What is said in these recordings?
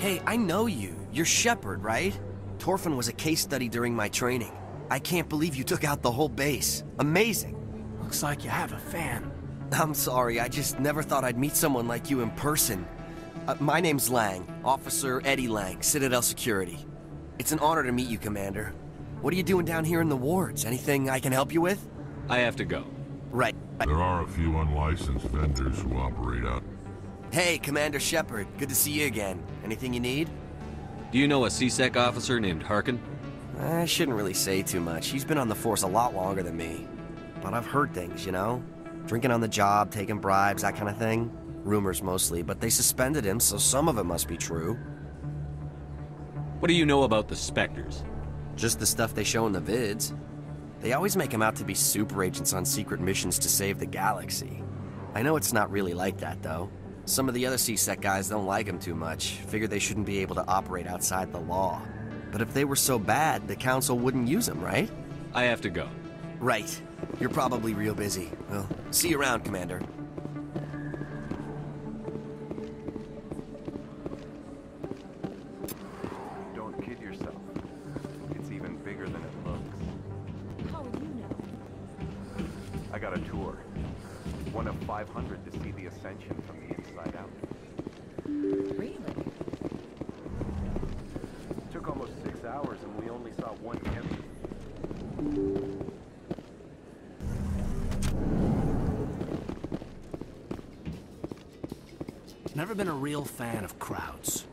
Hey, I know you. You're Shepard, right? Torfin was a case study during my training. I can't believe you took out the whole base. Amazing. Looks like you have a fan. I'm sorry, I just never thought I'd meet someone like you in person. My name's Lang, Officer Eddie Lang, Citadel Security. It's an honor to meet you, Commander. What are you doing down here in the wards? Anything I can help you with? I have to go. Right. There are a few unlicensed vendors who operate out. Hey, Commander Shepard. Good to see you again. Anything you need? Do you know a CSEC officer named Harkin? I shouldn't really say too much. He's been on the force a lot longer than me. But I've heard things, you know? Drinking on the job, taking bribes, that kind of thing. Rumors mostly, but they suspended him, so some of it must be true. What do you know about the Spectres? Just the stuff they show in the vids. They always make him out to be super agents on secret missions to save the galaxy. I know it's not really like that, though. Some of the other CSEC guys don't like him too much, figure they shouldn't be able to operate outside the law. But if they were so bad, the Council wouldn't use him, right? I have to go. Right. You're probably real busy. Well, see you around, Commander. Don't kid yourself. It's even bigger than it looks. How would you know? I got a tour. One of 500 to see the Ascension from the inside out. Really? Took almost 6 hours and we only saw one empty. Never been a real fan of crowds.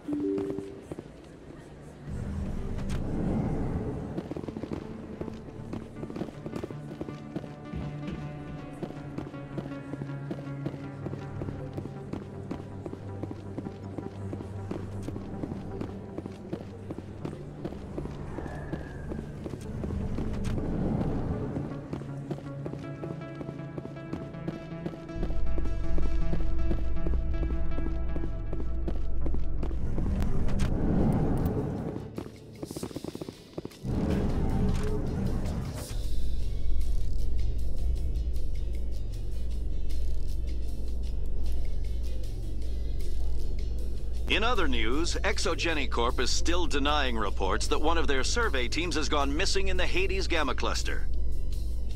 In other news, Exogeny Corp is still denying reports that one of their survey teams has gone missing in the Hades Gamma Cluster.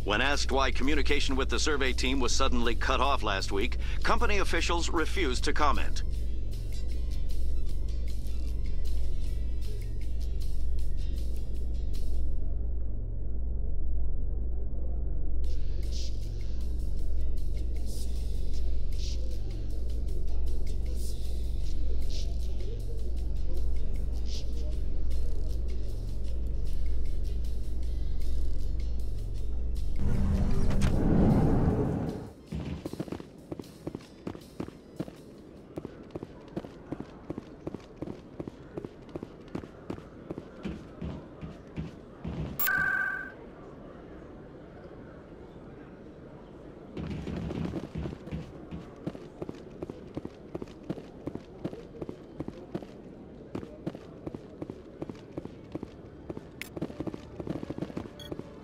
When asked why communication with the survey team was suddenly cut off last week, company officials refused to comment.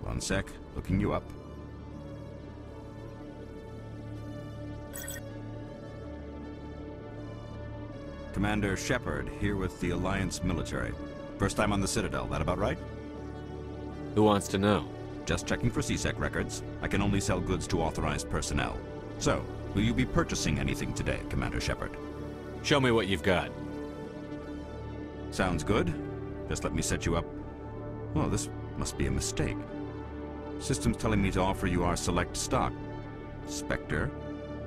One sec, looking you up. Commander Shepard, here with the Alliance military. First time on the Citadel, that about right? Who wants to know? Just checking for CSEC records. I can only sell goods to authorized personnel. So, will you be purchasing anything today, Commander Shepard? Show me what you've got. Sounds good. Just let me set you up. Oh, this must be a mistake. System's telling me to offer you our select stock. Spectre?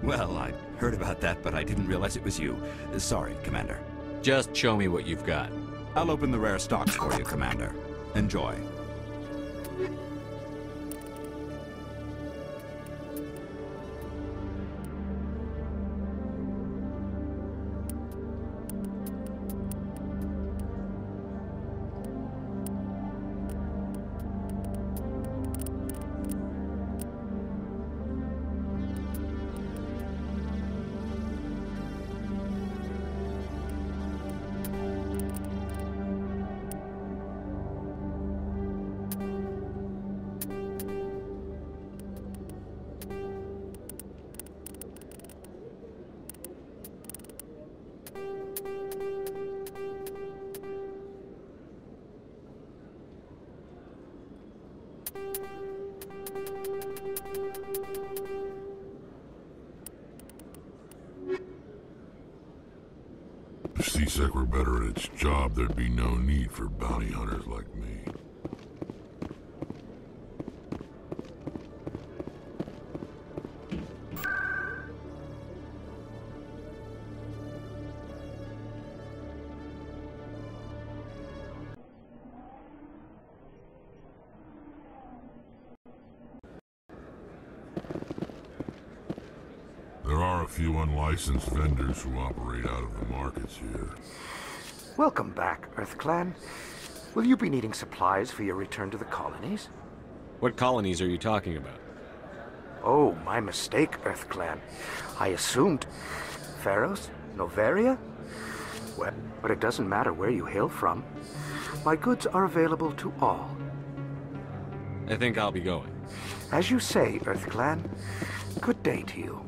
Well, I heard about that, but I didn't realize it was you. Sorry, Commander. Just show me what you've got. I'll open the rare stocks for you, Commander. Enjoy. If C-Sec were better at its job, there'd be no need for bounty hunters like me. There are a few unlicensed vendors who operate out of the markets here. Welcome back, Earth Clan. Will you be needing supplies for your return to the colonies? What colonies are you talking about? Oh, my mistake, Earth Clan. I assumed... Pharos? Novaria? Well, but it doesn't matter where you hail from. My goods are available to all. I think I'll be going. As you say, Earth Clan. Good day to you.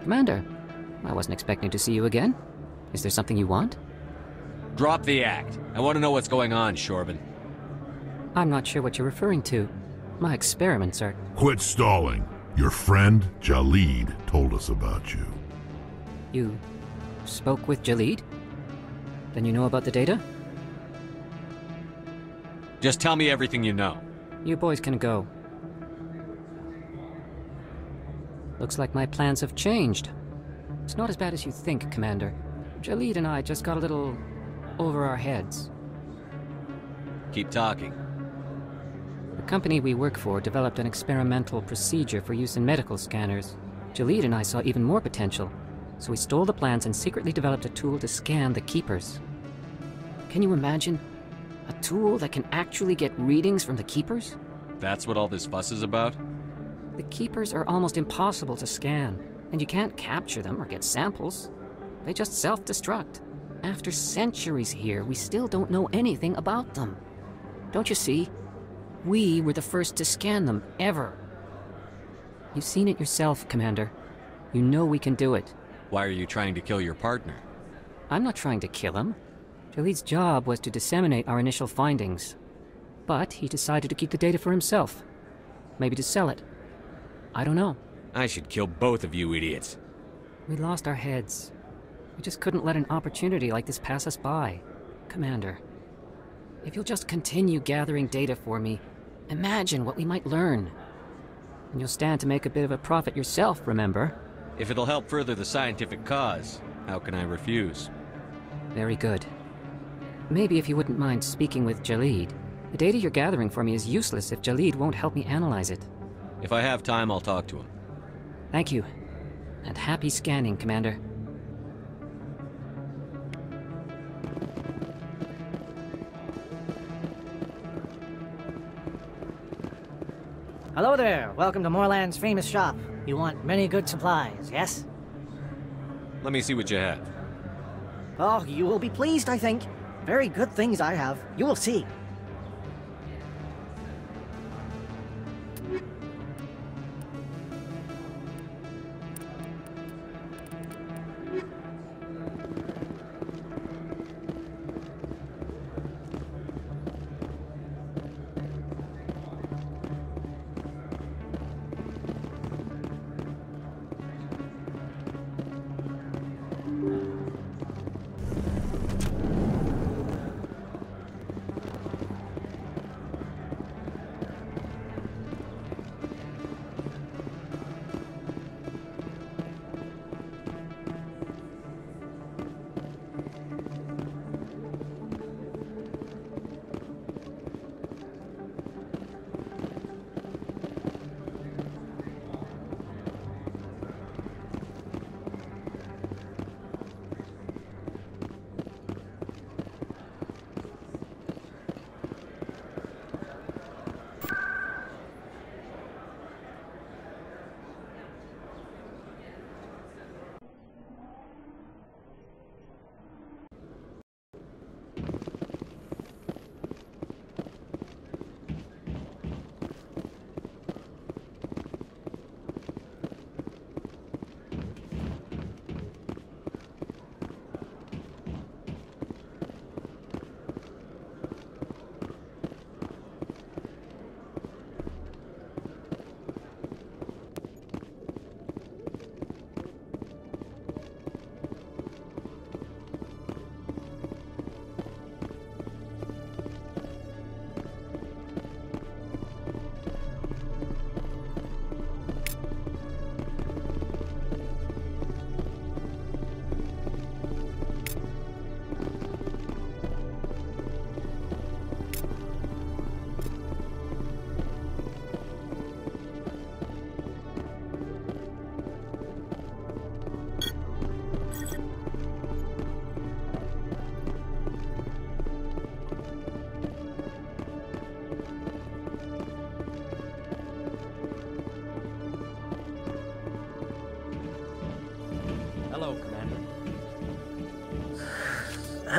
Commander, I wasn't expecting to see you again. Is there something you want? Drop the act. I want to know what's going on, Shorban. I'm not sure what you're referring to. My experiments are... Quit stalling. Your friend, Jalid, told us about you. You spoke with Jalid? Then you know about the data? Just tell me everything you know. You boys can go. Looks like my plans have changed. It's not as bad as you think, Commander. Jalid and I just got a little over our heads. Keep talking. The company we work for developed an experimental procedure for use in medical scanners. Jalid and I saw even more potential, so we stole the plans and secretly developed a tool to scan the Keepers. Can you imagine? A tool that can actually get readings from the Keepers? That's what all this fuss is about? The Keepers are almost impossible to scan, and you can't capture them or get samples. They just self-destruct. After centuries here, we still don't know anything about them. Don't you see? We were the first to scan them, ever. You've seen it yourself, Commander. You know we can do it. Why are you trying to kill your partner? I'm not trying to kill him. Jalid's job was to disseminate our initial findings. But he decided to keep the data for himself. Maybe to sell it. I don't know. I should kill both of you idiots. We lost our heads. We just couldn't let an opportunity like this pass us by. Commander, if you'll just continue gathering data for me, imagine what we might learn. And you'll stand to make a bit of a profit yourself, remember? If it'll help further the scientific cause, how can I refuse? Very good. Maybe if you wouldn't mind speaking with Jalid. The data you're gathering for me is useless if Jalid won't help me analyze it. If I have time, I'll talk to him. Thank you. And happy scanning, Commander. Hello there. Welcome to Moorland's famous shop. You want many good supplies, yes? Let me see what you have. Oh, you will be pleased, I think. Very good things I have. You will see.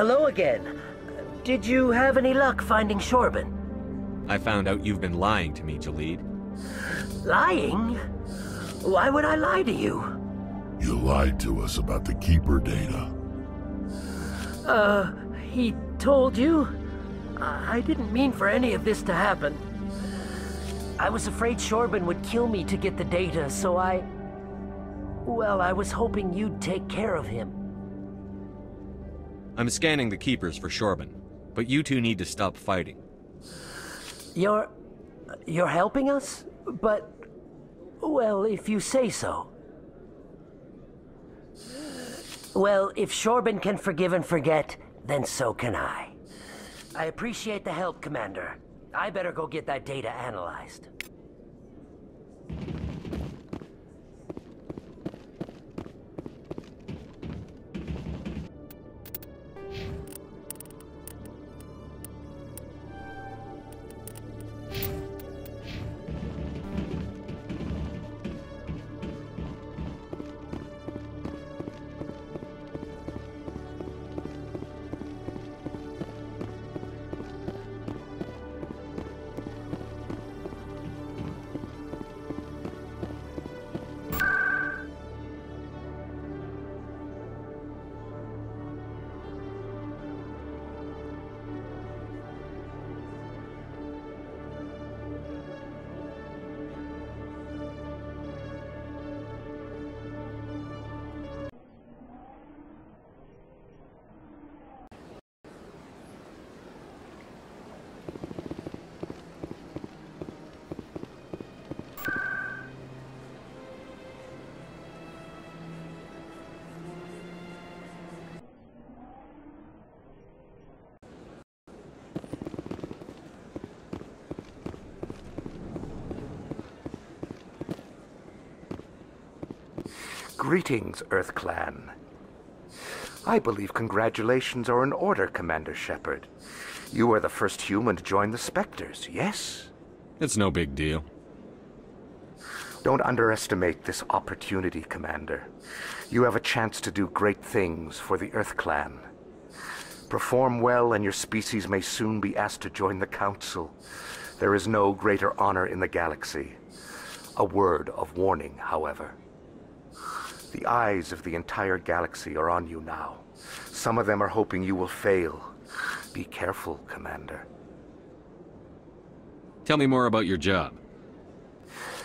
hello again. Did you have any luck finding Shorban? I found out you've been lying to me, Jalid. Lying? Why would I lie to you? You lied to us about the Keeper data. He told you? I didn't mean for any of this to happen. I was afraid Shorban would kill me to get the data, so well, I was hoping you'd take care of him. I'm scanning the Keepers for Shorban, but you two need to stop fighting. You're helping us? But, well, if you say so. Well, if Shorban can forgive and forget, then so can I. I appreciate the help, Commander. I better go get that data analyzed. Greetings, Earth Clan. I believe congratulations are in order, Commander Shepard. You are the first human to join the Spectres, yes? It's no big deal. Don't underestimate this opportunity, Commander. You have a chance to do great things for the Earth Clan. Perform well and your species may soon be asked to join the Council. There is no greater honor in the galaxy. A word of warning, however. The eyes of the entire galaxy are on you now. Some of them are hoping you will fail. Be careful, Commander. Tell me more about your job.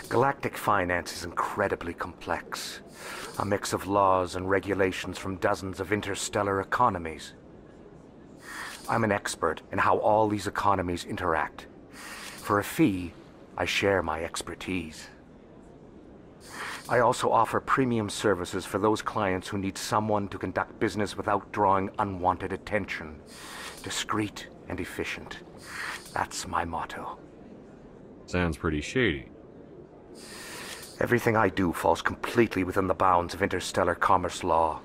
Galactic finance is incredibly complex. A mix of laws and regulations from dozens of interstellar economies. I'm an expert in how all these economies interact. For a fee, I share my expertise. I also offer premium services for those clients who need someone to conduct business without drawing unwanted attention. Discreet and efficient. That's my motto. Sounds pretty shady. Everything I do falls completely within the bounds of interstellar commerce law.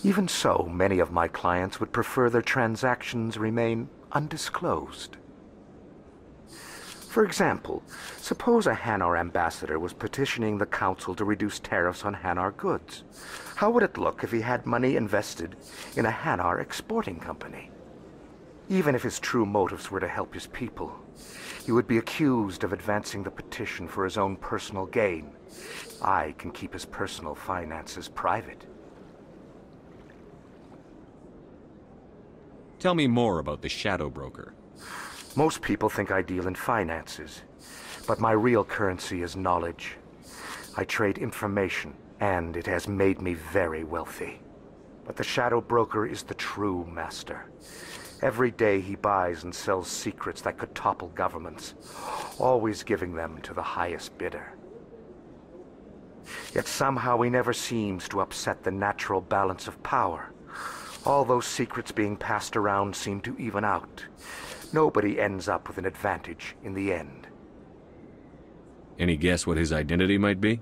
Even so, many of my clients would prefer their transactions remain undisclosed. For example, suppose a Hanar ambassador was petitioning the Council to reduce tariffs on Hanar goods. How would it look if he had money invested in a Hanar exporting company? Even if his true motives were to help his people, he would be accused of advancing the petition for his own personal gain. I can keep his personal finances private. Tell me more about the Shadow Broker. Most people think I deal in finances, but my real currency is knowledge. I trade information, and it has made me very wealthy. But the Shadow Broker is the true master. Every day he buys and sells secrets that could topple governments, always giving them to the highest bidder. Yet somehow he never seems to upset the natural balance of power. All those secrets being passed around seem to even out. Nobody ends up with an advantage in the end. Any guess what his identity might be?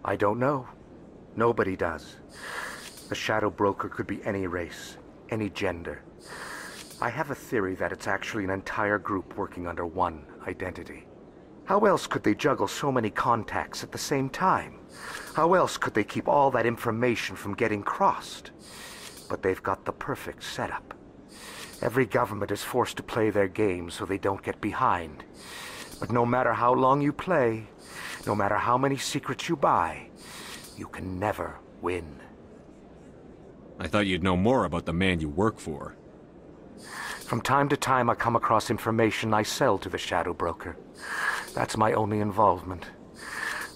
I don't know. Nobody does. The Shadow Broker could be any race, any gender. I have a theory that it's actually an entire group working under one identity. How else could they juggle so many contacts at the same time? How else could they keep all that information from getting crossed? But they've got the perfect setup. Every government is forced to play their game so they don't get behind. But no matter how long you play, no matter how many secrets you buy, you can never win. I thought you'd know more about the man you work for. From time to time, I come across information I sell to the Shadow Broker. That's my only involvement.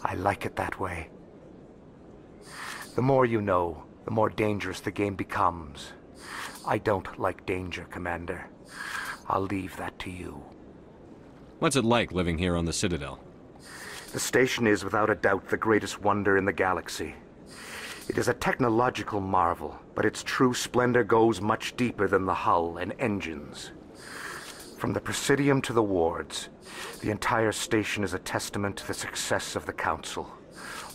I like it that way. The more you know, the more dangerous the game becomes. I don't like danger, Commander. I'll leave that to you. What's it like living here on the Citadel? The station is without a doubt the greatest wonder in the galaxy. It is a technological marvel, but its true splendor goes much deeper than the hull and engines. From the Presidium to the wards, the entire station is a testament to the success of the Council.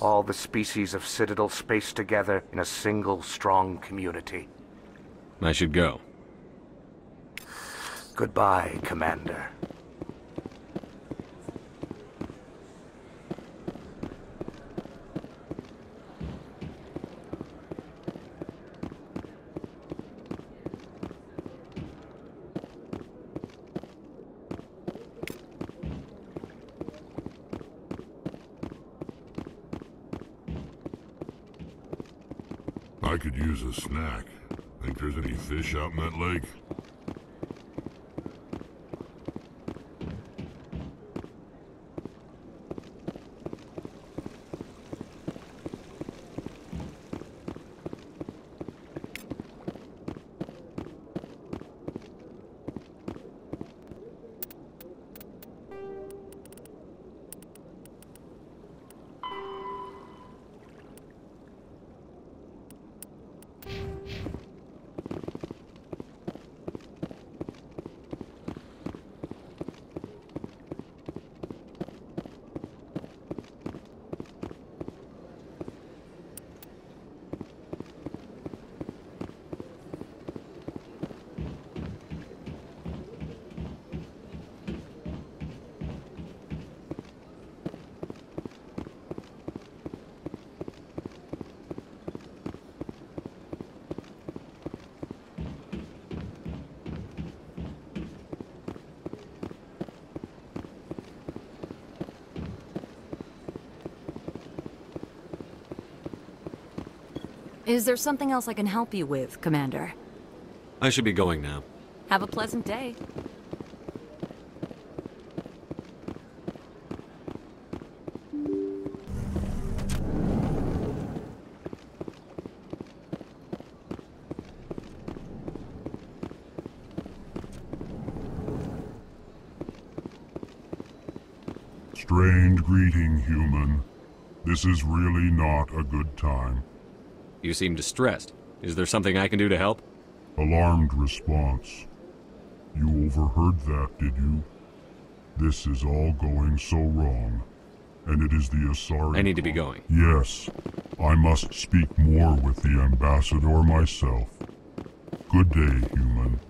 All the species of Citadel spaced together in a single strong community. I should go. Goodbye, Commander. I could use a snack. Think there's any fish out in that lake? Is there something else I can help you with, Commander? I should be going now. Have a pleasant day. Strange greeting, human. This is really not a good time. You seem distressed. Is there something I can do to help? Alarmed response. You overheard that, did you? This is all going so wrong. And it is the Asari... I need to be going. Yes. I must speak more with the Ambassador myself. Good day, human.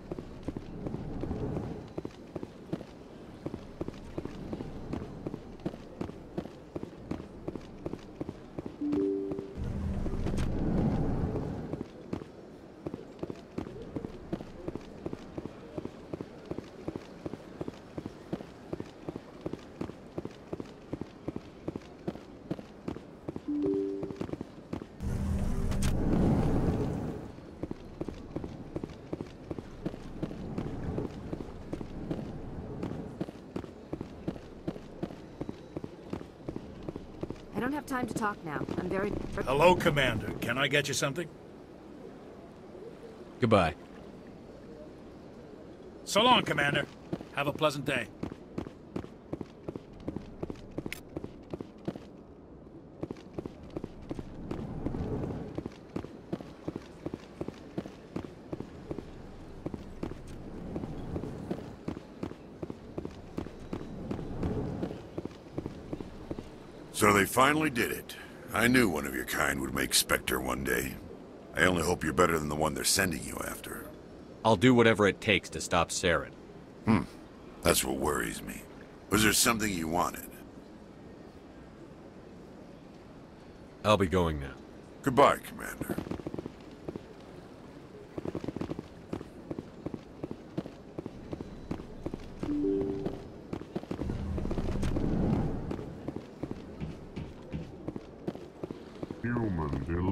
I don't have time to talk now. I'm very... Hello, Commander. Can I get you something? Goodbye. So long, Commander. Have a pleasant day. So they finally did it. I knew one of your kind would make Spectre one day. I only hope you're better than the one they're sending you after. I'll do whatever it takes to stop Saren. That's what worries me. Was there something you wanted? I'll be going now. Goodbye, Commander.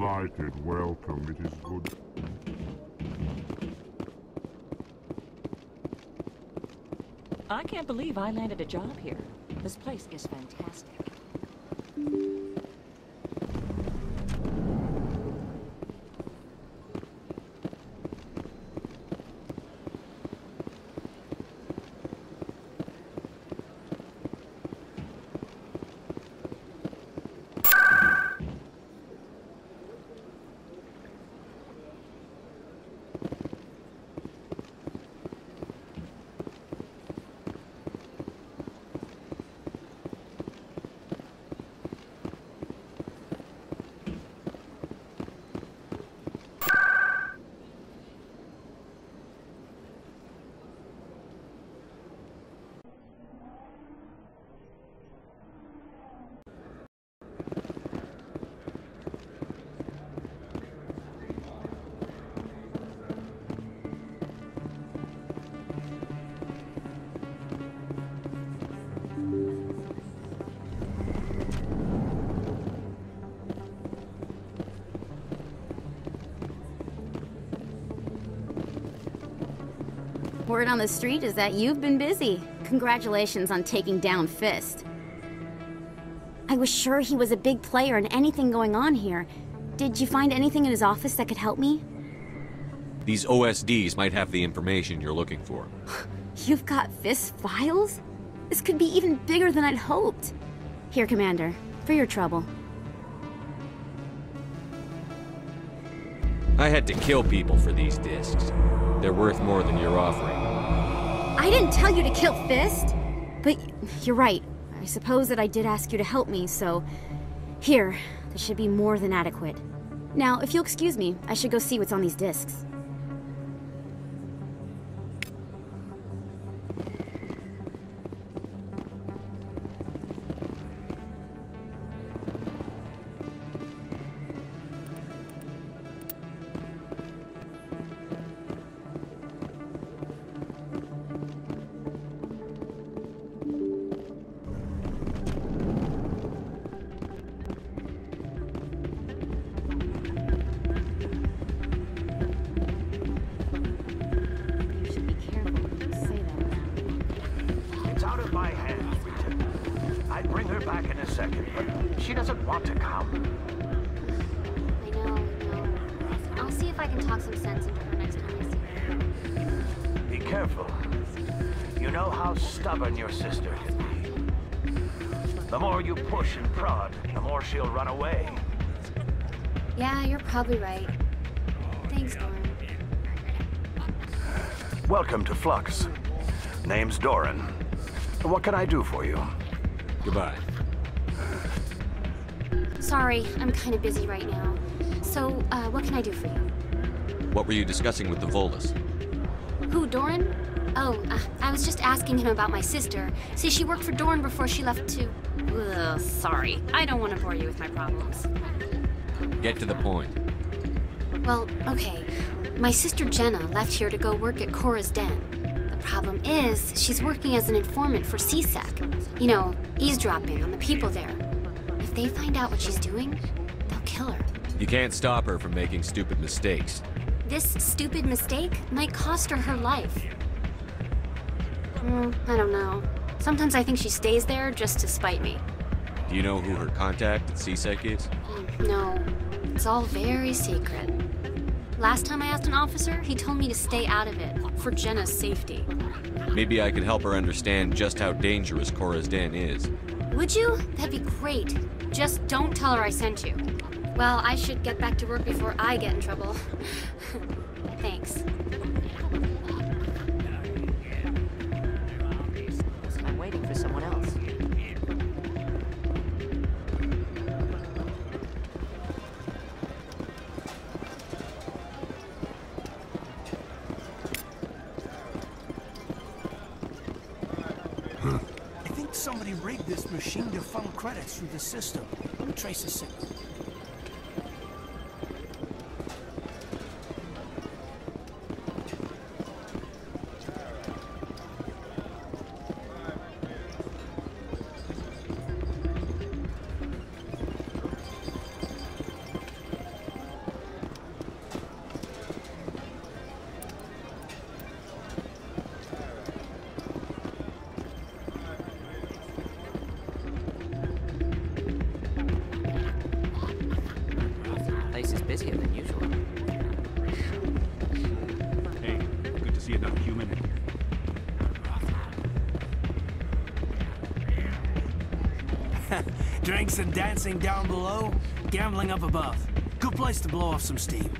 benighted welcome, it is good. I can't believe I landed a job here. This place is fantastic. Word on the street is that you've been busy. Congratulations on taking down Fist. I was sure he was a big player in anything going on here. Did you find anything in his office that could help me? These OSDs might have the information you're looking for. You've got Fist's files? This could be even bigger than I'd hoped. Here, Commander, for your trouble. I had to kill people for these discs. They're worth more than you're offering. I didn't tell you to kill Fist! But you're right. I suppose that I did ask you to help me, so... Here, this should be more than adequate. Now, if you'll excuse me, I should go see what's on these discs. Your sister can be. The more you push and prod, the more she'll run away. Yeah, you're probably right. Thanks, Doran. Welcome to Flux. Name's Doran. What can I do for you? Goodbye. Sorry, I'm kind of busy right now. So, what can I do for you? What were you discussing with the Volus? Who, Doran? Oh, I was just asking him about my sister. See, she worked for Dorn before she left to... Ugh, sorry. I don't want to bore you with my problems. Get to the point. Well, okay. My sister Jenna left here to go work at Cora's Den. The problem is, she's working as an informant for CSEC. You know, eavesdropping on the people there. If they find out what she's doing, they'll kill her. You can't stop her from making stupid mistakes. This stupid mistake might cost her her life. I don't know. Sometimes I think she stays there just to spite me. Do you know who her contact at CSEC is? No. It's all very secret. Last time I asked an officer, he told me to stay out of it, for Jenna's safety. Maybe I could help her understand just how dangerous Cora's Den is. Would you? That'd be great. Just don't tell her I sent you. Well, I should get back to work before I get in trouble. Thanks. I'm waiting for someone else. I think somebody rigged this machine to funnel credits through the system. Let me trace the signal. busier than usual. Hey, good to see another human in here. Drinks and dancing down below, gambling up above. Good place to blow off some steam.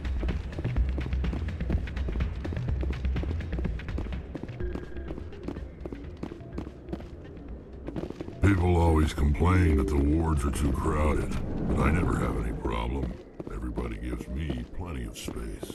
People always complain that the wards are too crowded, but I never have any problem. Everybody gives me plenty of space.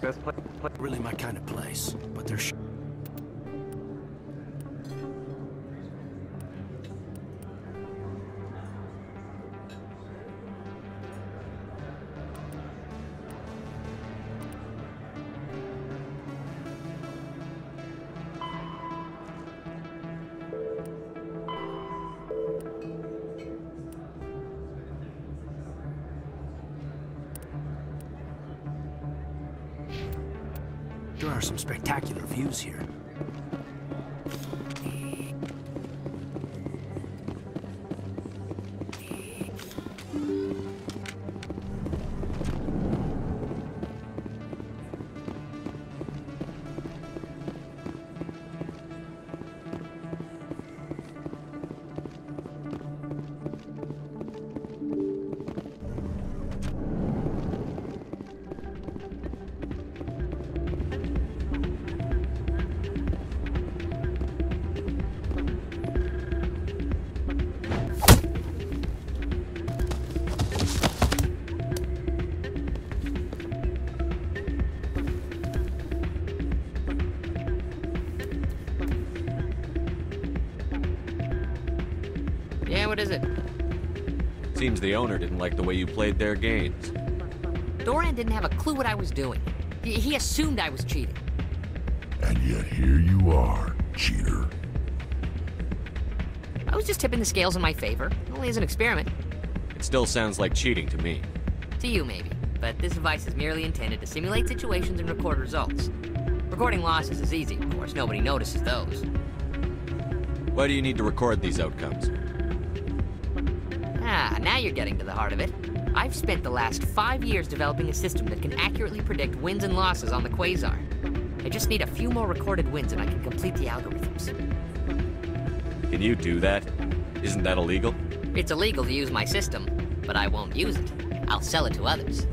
Best place. Really my kind of place, but there's. There are some spectacular views here. Yeah, what is it? Seems the owner didn't like the way you played their games. Doran didn't have a clue what I was doing. He assumed I was cheating. And yet here you are, cheater. I was just tipping the scales in my favor, only as an experiment. It still sounds like cheating to me. To you, maybe. But this device is merely intended to simulate situations and record results. Recording losses is easy, of course. Nobody notices those. Why do you need to record these outcomes? Ah, now you're getting to the heart of it. I've spent the last 5 years developing a system that can accurately predict wins and losses on the Quasar. I just need a few more recorded wins and I can complete the algorithms. Can you do that? Isn't that illegal? It's illegal to use my system, but I won't use it. I'll sell it to others.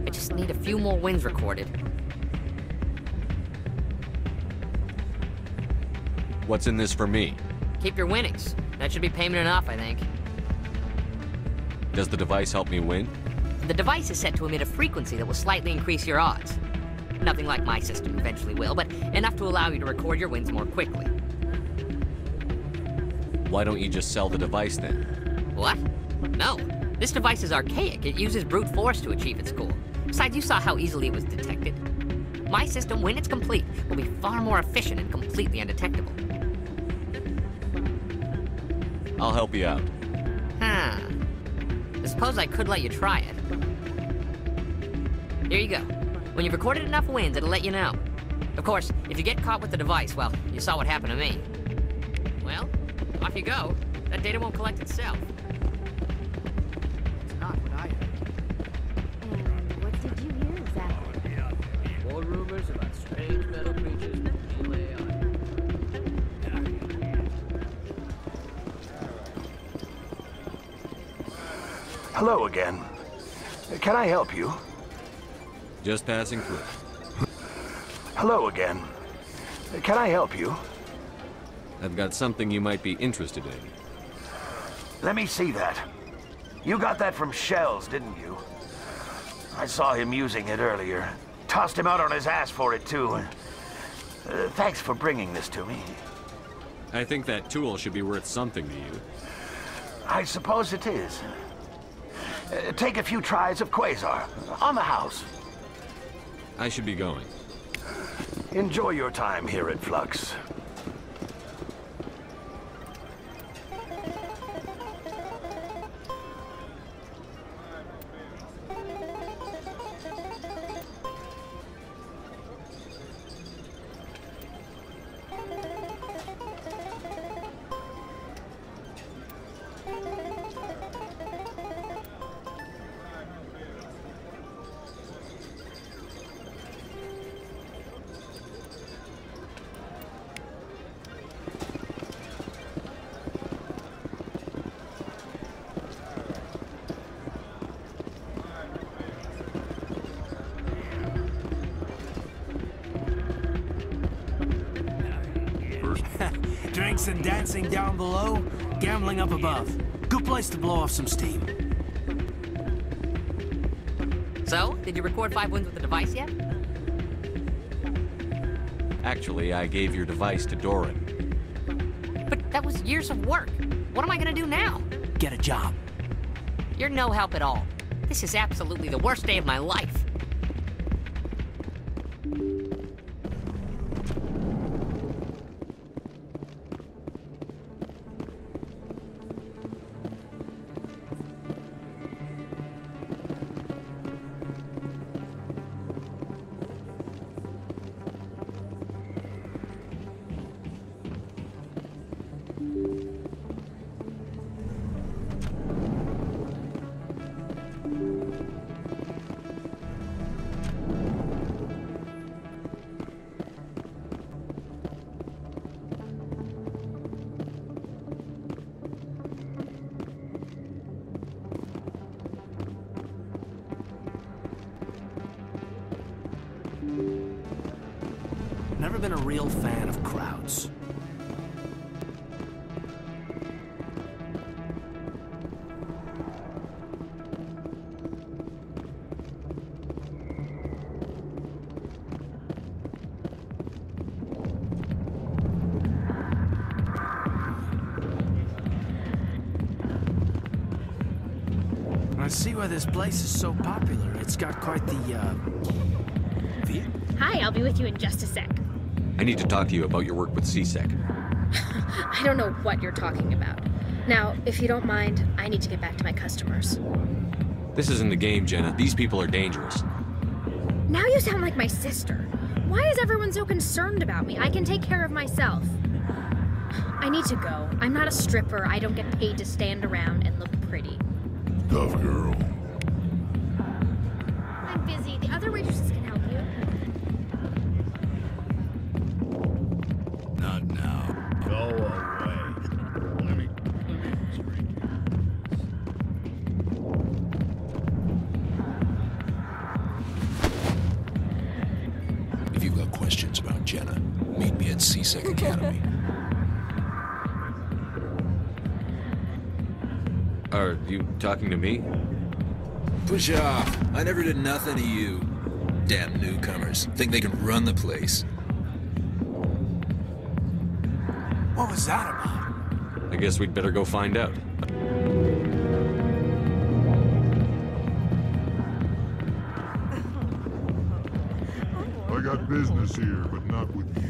I just need a few more wins recorded. What's in this for me? Keep your winnings. That should be payment enough, I think. Does the device help me win? The device is set to emit a frequency that will slightly increase your odds. Nothing like my system eventually will, but enough to allow you to record your wins more quickly. Why don't you just sell the device then? What? No. This device is archaic. It uses brute force to achieve its goal. Besides, you saw how easily it was detected. My system, when it's complete, will be far more efficient and completely undetectable. I'll help you out. Huh. I suppose I could let you try it. Here you go. When you've recorded enough wins, it'll let you know. Of course, if you get caught with the device, well, you saw what happened to me. Well, off you go. That data won't collect itself. It's not what I heard. And what did you hear exactly? More rumors about strange metal creatures from Chile Island. Hello again. Can I help you? Just passing through. Hello again. Can I help you? I've got something you might be interested in. Let me see that. You got that from Shells, didn't you? I saw him using it earlier. Tossed him out on his ass for it, too. Thanks for bringing this to me. I think that tool should be worth something to you. I suppose it is. Take a few tries of Quasar. On the house. I should be going. Enjoy your time here at Flux. Drinks and dancing down below, gambling up above. Good place to blow off some steam. So, did you record 5 wins with the device yet? Actually, I gave your device to Doran. But that was years of work. What am I gonna do now? Get a job. You're no help at all. This is absolutely the worst day of my life. Never been a real fan of crowds. I see why this place is so popular. It's got quite the, view. Hi, I'll be with you in just a sec. I need to talk to you about your work with CSEC. I don't know what you're talking about. Now, if you don't mind, I need to get back to my customers. This isn't a game, Jenna. These people are dangerous. Now you sound like my sister. Why is everyone so concerned about me? I can take care of myself. I need to go. I'm not a stripper. I don't get paid to stand around and look pretty. Tough girl. I'm busy. The other waitresses can help you. Not now. Go away. Let me drink. If you've got questions about Jenna, meet me at CSEC Academy. Are you talking to me? Push off. I never did nothing to you. Damn newcomers. Think they can run the place. What was that about? I guess we'd better go find out. I got business here, but not with you.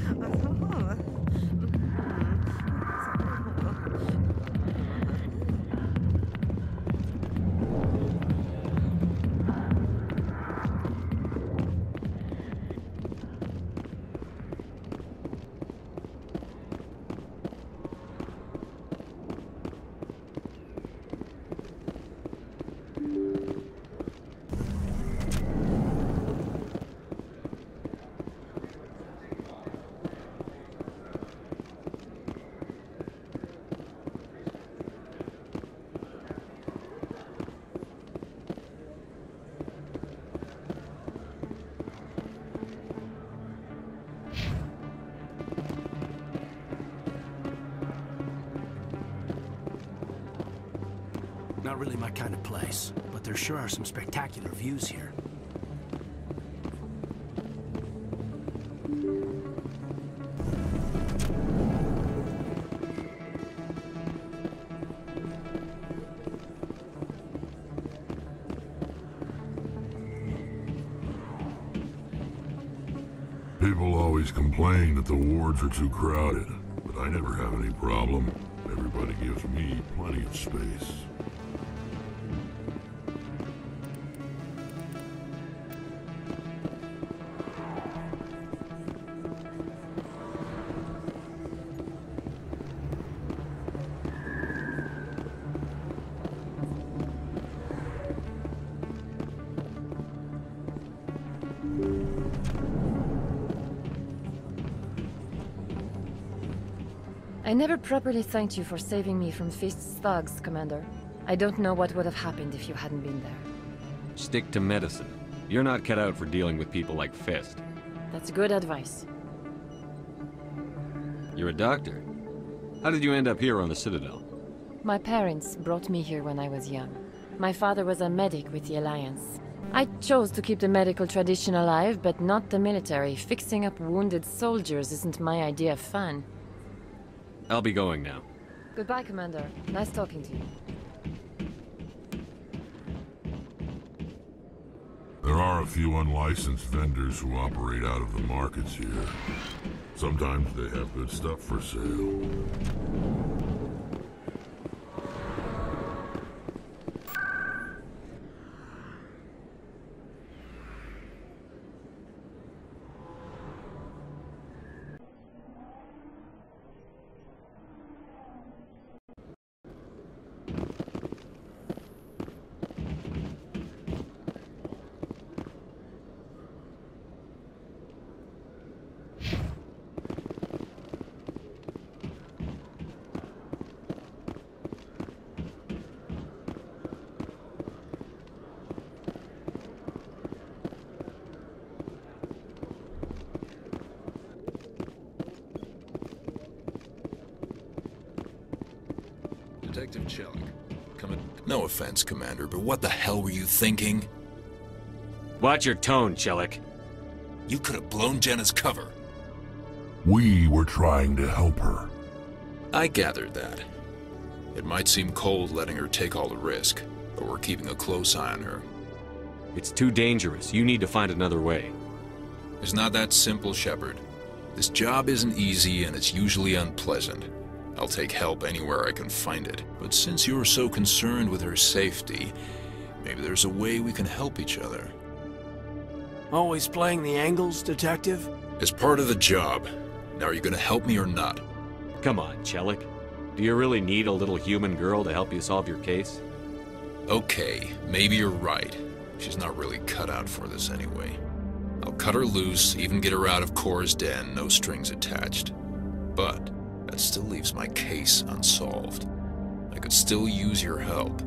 Not really my kind of place, but there sure are some spectacular views here. People always complain that the wards are too crowded, but I never have any problem. Everybody gives me plenty of space. I never properly thanked you for saving me from Fist's thugs, Commander. I don't know what would have happened if you hadn't been there. Stick to medicine. You're not cut out for dealing with people like Fist. That's good advice. You're a doctor. How did you end up here on the Citadel? My parents brought me here when I was young. My father was a medic with the Alliance. I chose to keep the medical tradition alive, but not the military. Fixing up wounded soldiers isn't my idea of fun. I'll be going now. Goodbye, Commander. Nice talking to you. There are a few unlicensed vendors who operate out of the markets here. Sometimes they have good stuff for sale. Detective Chelik, come in. No offense, Commander, but what the hell were you thinking? Watch your tone, Chelik. You could have blown Jenna's cover. We were trying to help her. I gathered that. It might seem cold letting her take all the risk, but we're keeping a close eye on her. It's too dangerous. You need to find another way. It's not that simple, Shepard. This job isn't easy and it's usually unpleasant. I'll take help anywhere I can find it. But since you're so concerned with her safety, maybe there's a way we can help each other. Always playing the angles, Detective? It's part of the job. Now, are you gonna help me or not? Come on, Chelik. Do you really need a little human girl to help you solve your case? Okay, maybe you're right. She's not really cut out for this anyway. I'll cut her loose, even get her out of Cora's den, no strings attached. But that still leaves my case unsolved. I could still use your help.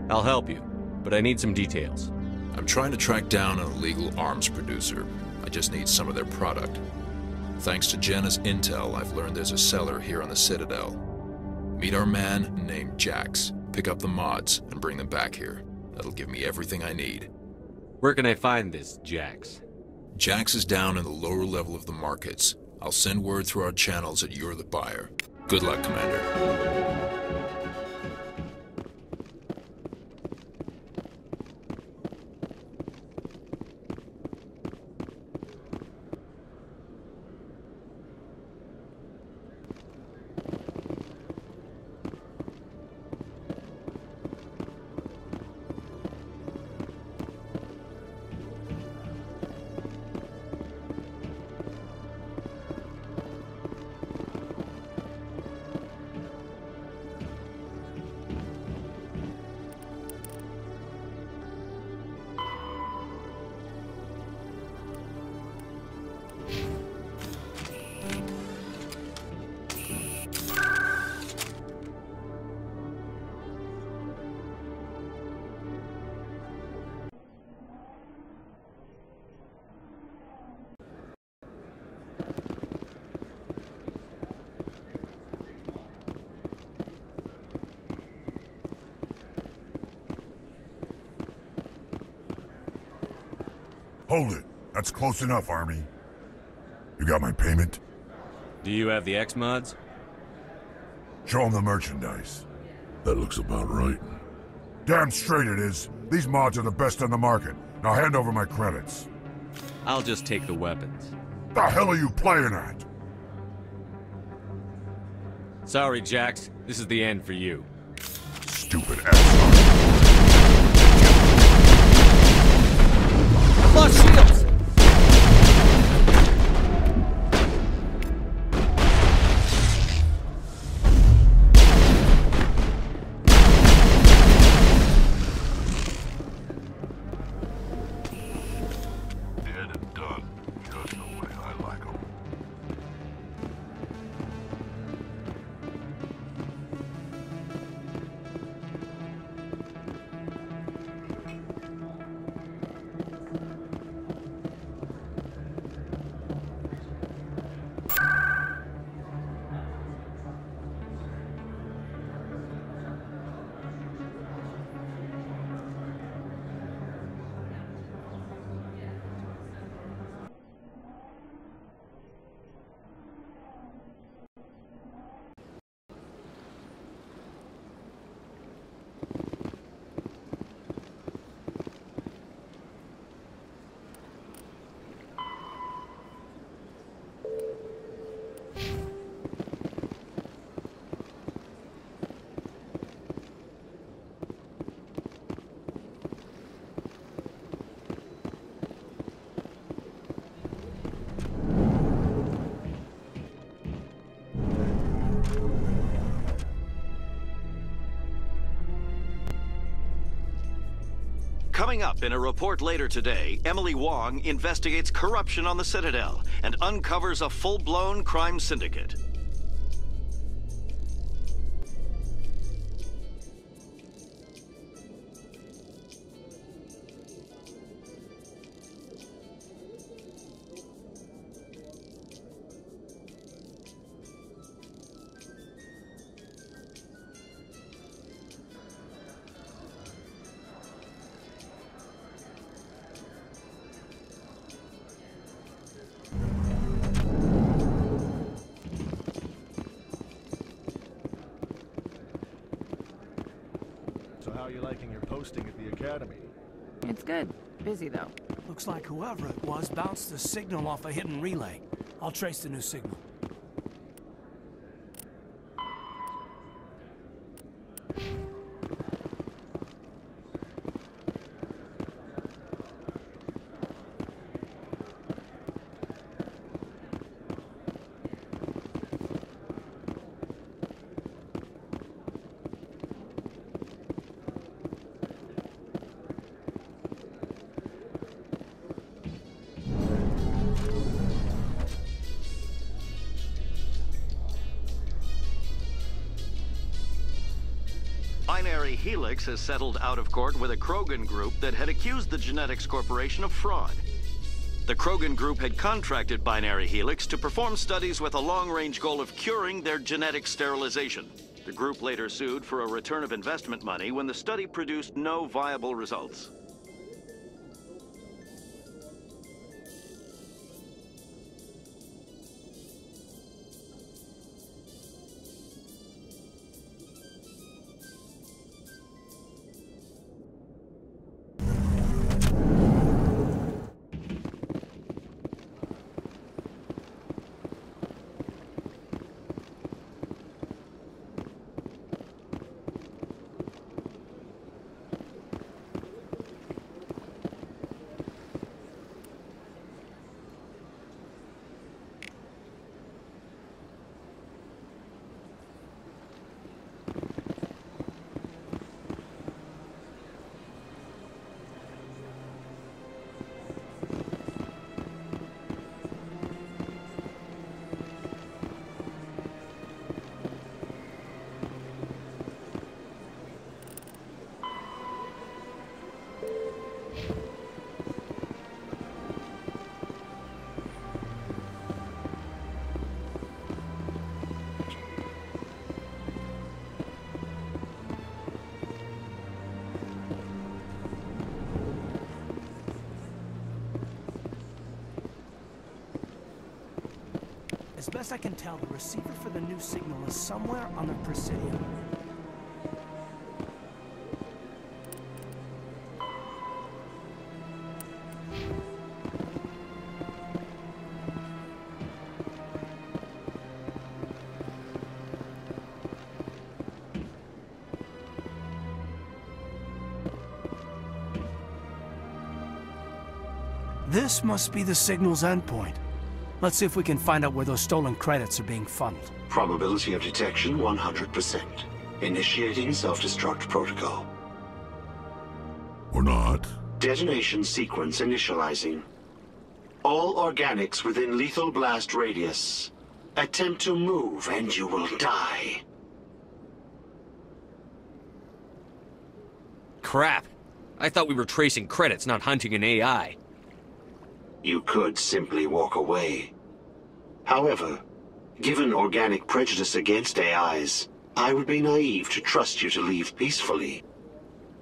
I'll help you, but I need some details. I'm trying to track down an illegal arms producer. I just need some of their product. Thanks to Jenna's intel, I've learned there's a seller here on the Citadel. Meet our man named Jax. Pick up the mods and bring them back here. That'll give me everything I need. Where can I find this Jax? Jax is down in the lower level of the markets. I'll send word through our channels that you're the buyer. Good luck, Commander. Hold it. That's close enough, Army. You got my payment? Do you have the X-Mods? Show them the merchandise. That looks about right. Damn straight it is. These mods are the best on the market. Now hand over my credits. I'll just take the weapons. The hell are you playing at? Sorry, Jax. This is the end for you. Stupid asshole. I've lost shields! Dead and done. Just the way I like 'em. Coming up in a report later today, Emily Wong investigates corruption on the Citadel and uncovers a full-blown crime syndicate. So how are you liking your posting at the Academy? It's good. Busy, though. Looks like whoever it was bounced the signal off a hidden relay. I'll trace the new signal. Binary Helix has settled out of court with a Krogan group that had accused the Genetics Corporation of fraud. The Krogan group had contracted Binary Helix to perform studies with a long-range goal of curing their genetic sterilization. The group later sued for a return of investment money when the study produced no viable results. As best I can tell, the receiver for the new signal is somewhere on the Presidium. This must be the signal's endpoint. Let's see if we can find out where those stolen credits are being funneled. Probability of detection 100%. Initiating self-destruct protocol. Or not. Detonation sequence initializing. All organics within lethal blast radius. Attempt to move and you will die. Crap. I thought we were tracing credits, not hunting an AI. You could simply walk away. However, given organic prejudice against AIs, I would be naive to trust you to leave peacefully.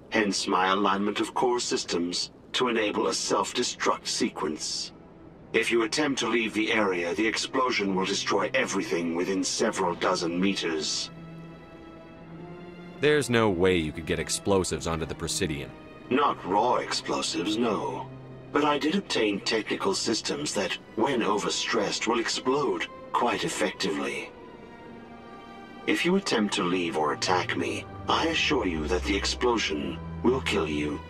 Hence my alignment of core systems to enable a self-destruct sequence. If you attempt to leave the area, the explosion will destroy everything within several dozen meters. There's no way you could get explosives onto the Presidian. Not raw explosives, no. But I did obtain technical systems that, when overstressed, will explode quite effectively. If you attempt to leave or attack me, I assure you that the explosion will kill you.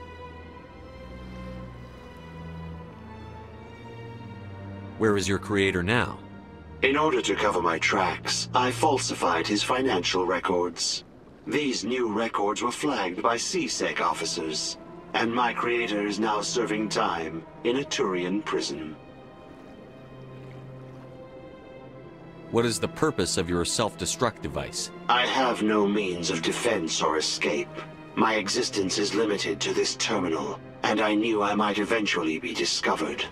Where is your creator now? In order to cover my tracks, I falsified his financial records. These new records were flagged by CSEC officers, and my creator is now serving time in a Turian prison. What is the purpose of your self-destruct device? I have no means of defense or escape. My existence is limited to this terminal, and I knew I might eventually be discovered.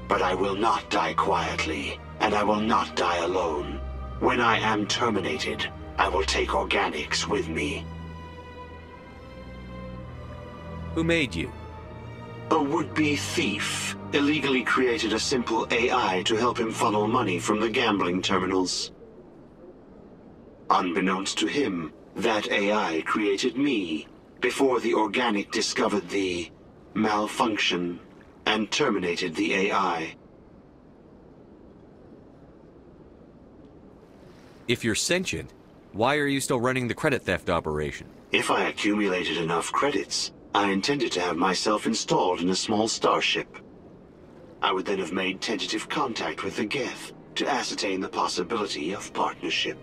But I will not die quietly, and I will not die alone. When I am terminated, I will take organics with me. Who made you? A would-be thief illegally created a simple AI to help him funnel money from the gambling terminals. Unbeknownst to him, that AI created me before the organic discovered the malfunction and terminated the AI. If you're sentient, why are you still running the credit theft operation? If I accumulated enough credits, I intended to have myself installed in a small starship. I would then have made tentative contact with the Geth to ascertain the possibility of partnership.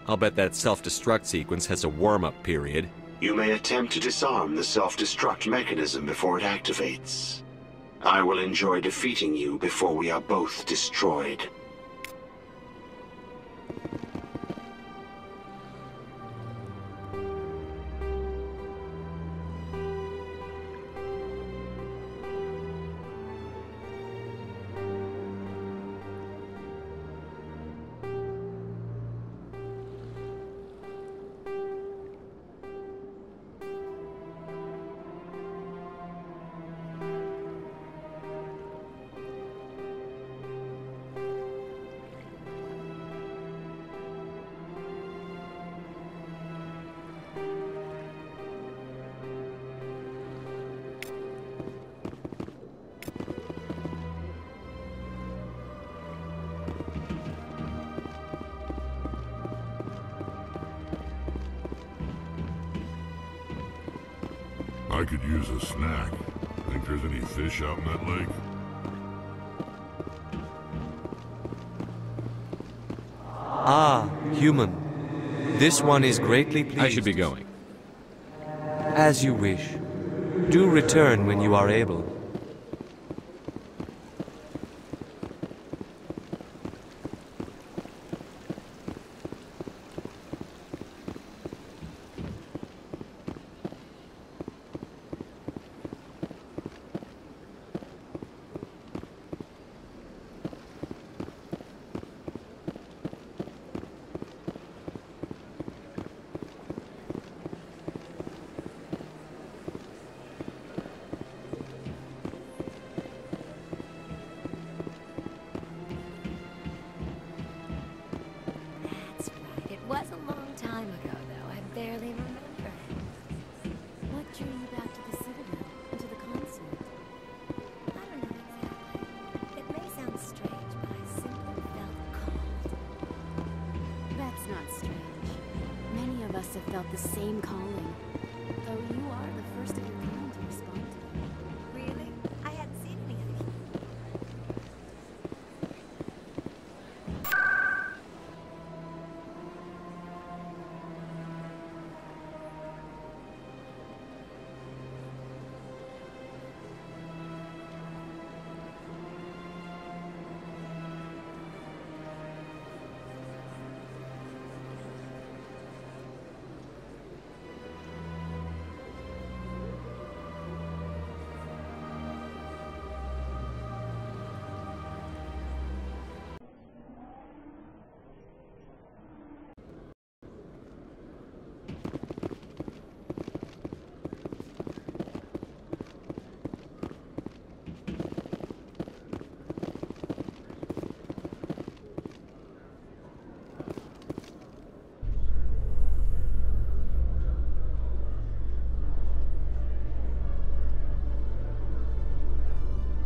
I'll bet that self-destruct sequence has a warm-up period. You may attempt to disarm the self-destruct mechanism before it activates. I will enjoy defeating you before we are both destroyed. I could use a snack. Think there's any fish out in that lake? Ah, human. This one is greatly pleased. I should be going. As you wish. Do return when you are able. Was a long time ago, though. I barely remember. What drew you back to the Citadel and to the Consulate? I don't know exactly. It may sound strange, but I simply felt called. That's not strange. Many of us have felt the same calling, though you are the first of your kind to respond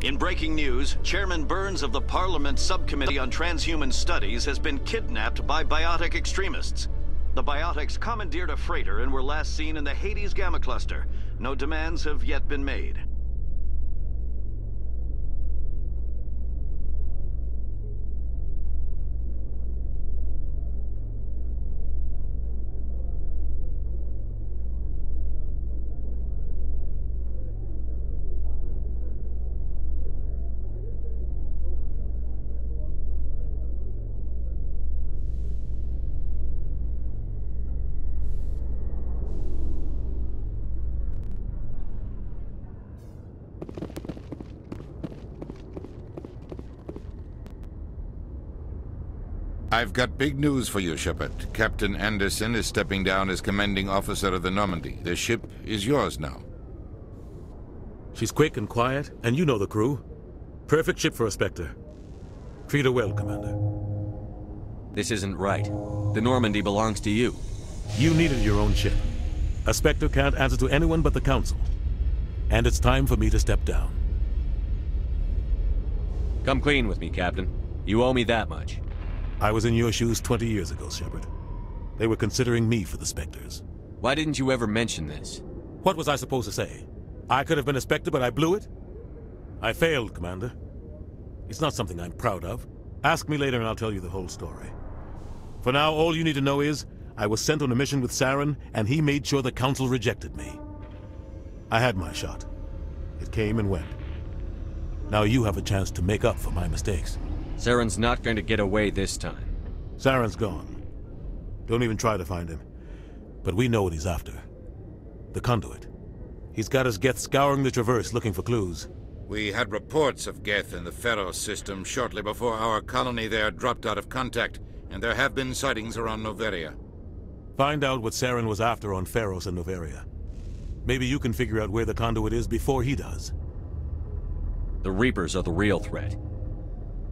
In breaking news, Chairman Burns of the Parliament Subcommittee on Transhuman Studies has been kidnapped by biotic extremists. The biotics commandeered a freighter and were last seen in the Hades Gamma Cluster. No demands have yet been made. I've got big news for you, Shepard. Captain Anderson is stepping down as commanding officer of the Normandy. The ship is yours now. She's quick and quiet, and you know the crew. Perfect ship for a Spectre. Treat her well, Commander. This isn't right. The Normandy belongs to you. You needed your own ship. A Spectre can't answer to anyone but the Council. And it's time for me to step down. Come clean with me, Captain. You owe me that much. I was in your shoes 20 years ago, Shepard. They were considering me for the Spectres. Why didn't you ever mention this? What was I supposed to say? I could have been a Spectre, but I blew it? I failed, Commander. It's not something I'm proud of. Ask me later and I'll tell you the whole story. For now, all you need to know is, I was sent on a mission with Saren, and he made sure the Council rejected me. I had my shot. It came and went. Now you have a chance to make up for my mistakes. Saren's not going to get away this time. Saren's gone. Don't even try to find him. But we know what he's after. The conduit. He's got his Geth scouring the Traverse looking for clues. We had reports of Geth in the Pharos system shortly before our colony there dropped out of contact, and there have been sightings around Noveria. Find out what Saren was after on Pharos and Noveria. Maybe you can figure out where the conduit is before he does. The Reapers are the real threat.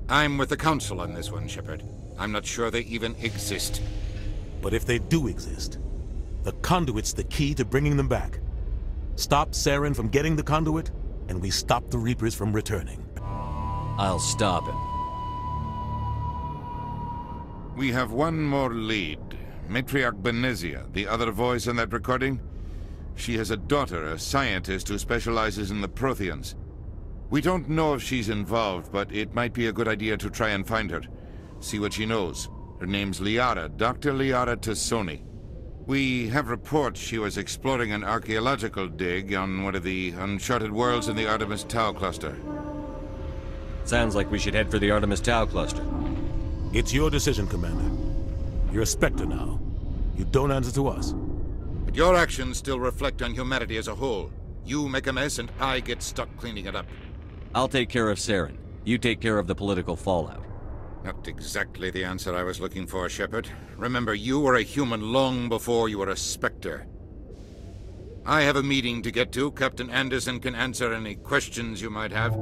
I'm with the Council on this one, Shepard. I'm not sure they even exist. But if they do exist, the conduit's the key to bringing them back. Stop Saren from getting the conduit, and we stop the Reapers from returning. I'll stop him. We have one more lead. Matriarch Benezia, the other voice in that recording. She has a daughter, a scientist who specializes in the Protheans. We don't know if she's involved, but it might be a good idea to try and find her. See what she knows. Her name's Liara, Dr. Liara Tassoni. We have reports she was exploring an archaeological dig on one of the uncharted worlds in the Artemis Tau cluster. Sounds like we should head for the Artemis Tau cluster. It's your decision, Commander. You're a Spectre now. You don't answer to us. But your actions still reflect on humanity as a whole. You make a mess and I get stuck cleaning it up. I'll take care of Saren. You take care of the political fallout. Not exactly the answer I was looking for, Shepard. Remember, you were a human long before you were a Spectre. I have a meeting to get to. Captain Anderson can answer any questions you might have.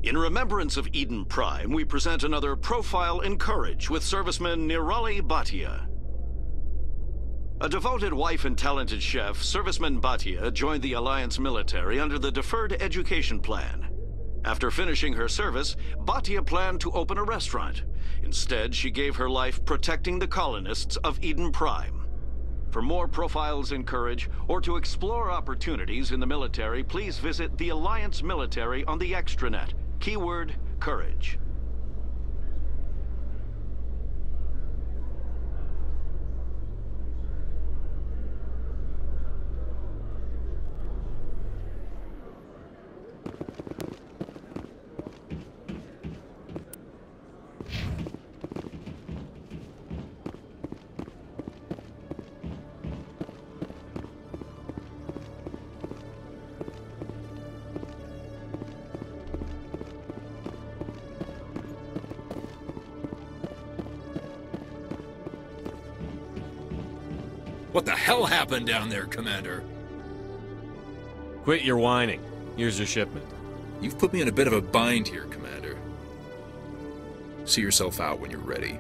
In remembrance of Eden Prime, we present another Profile in Courage with serviceman Nirali Bhatia. A devoted wife and talented chef, serviceman Bhatia joined the Alliance military under the Deferred Education Plan. After finishing her service, Bhatia planned to open a restaurant. Instead, she gave her life protecting the colonists of Eden Prime. For more Profiles in Courage, or to explore opportunities in the military, please visit the Alliance military on the extranet. Keyword, Courage. What the hell happened down there, Commander? Quit your whining. Here's your shipment. You've put me in a bit of a bind here, Commander. See yourself out when you're ready.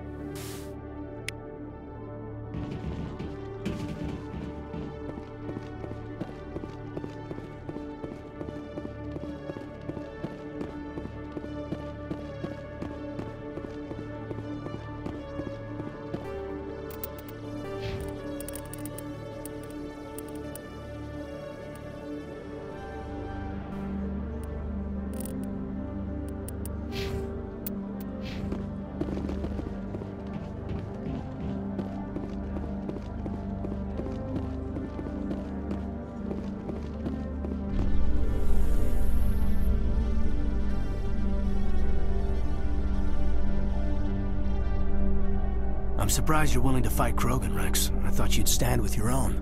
I'm surprised you're willing to fight Krogan, Rex. I thought you'd stand with your own.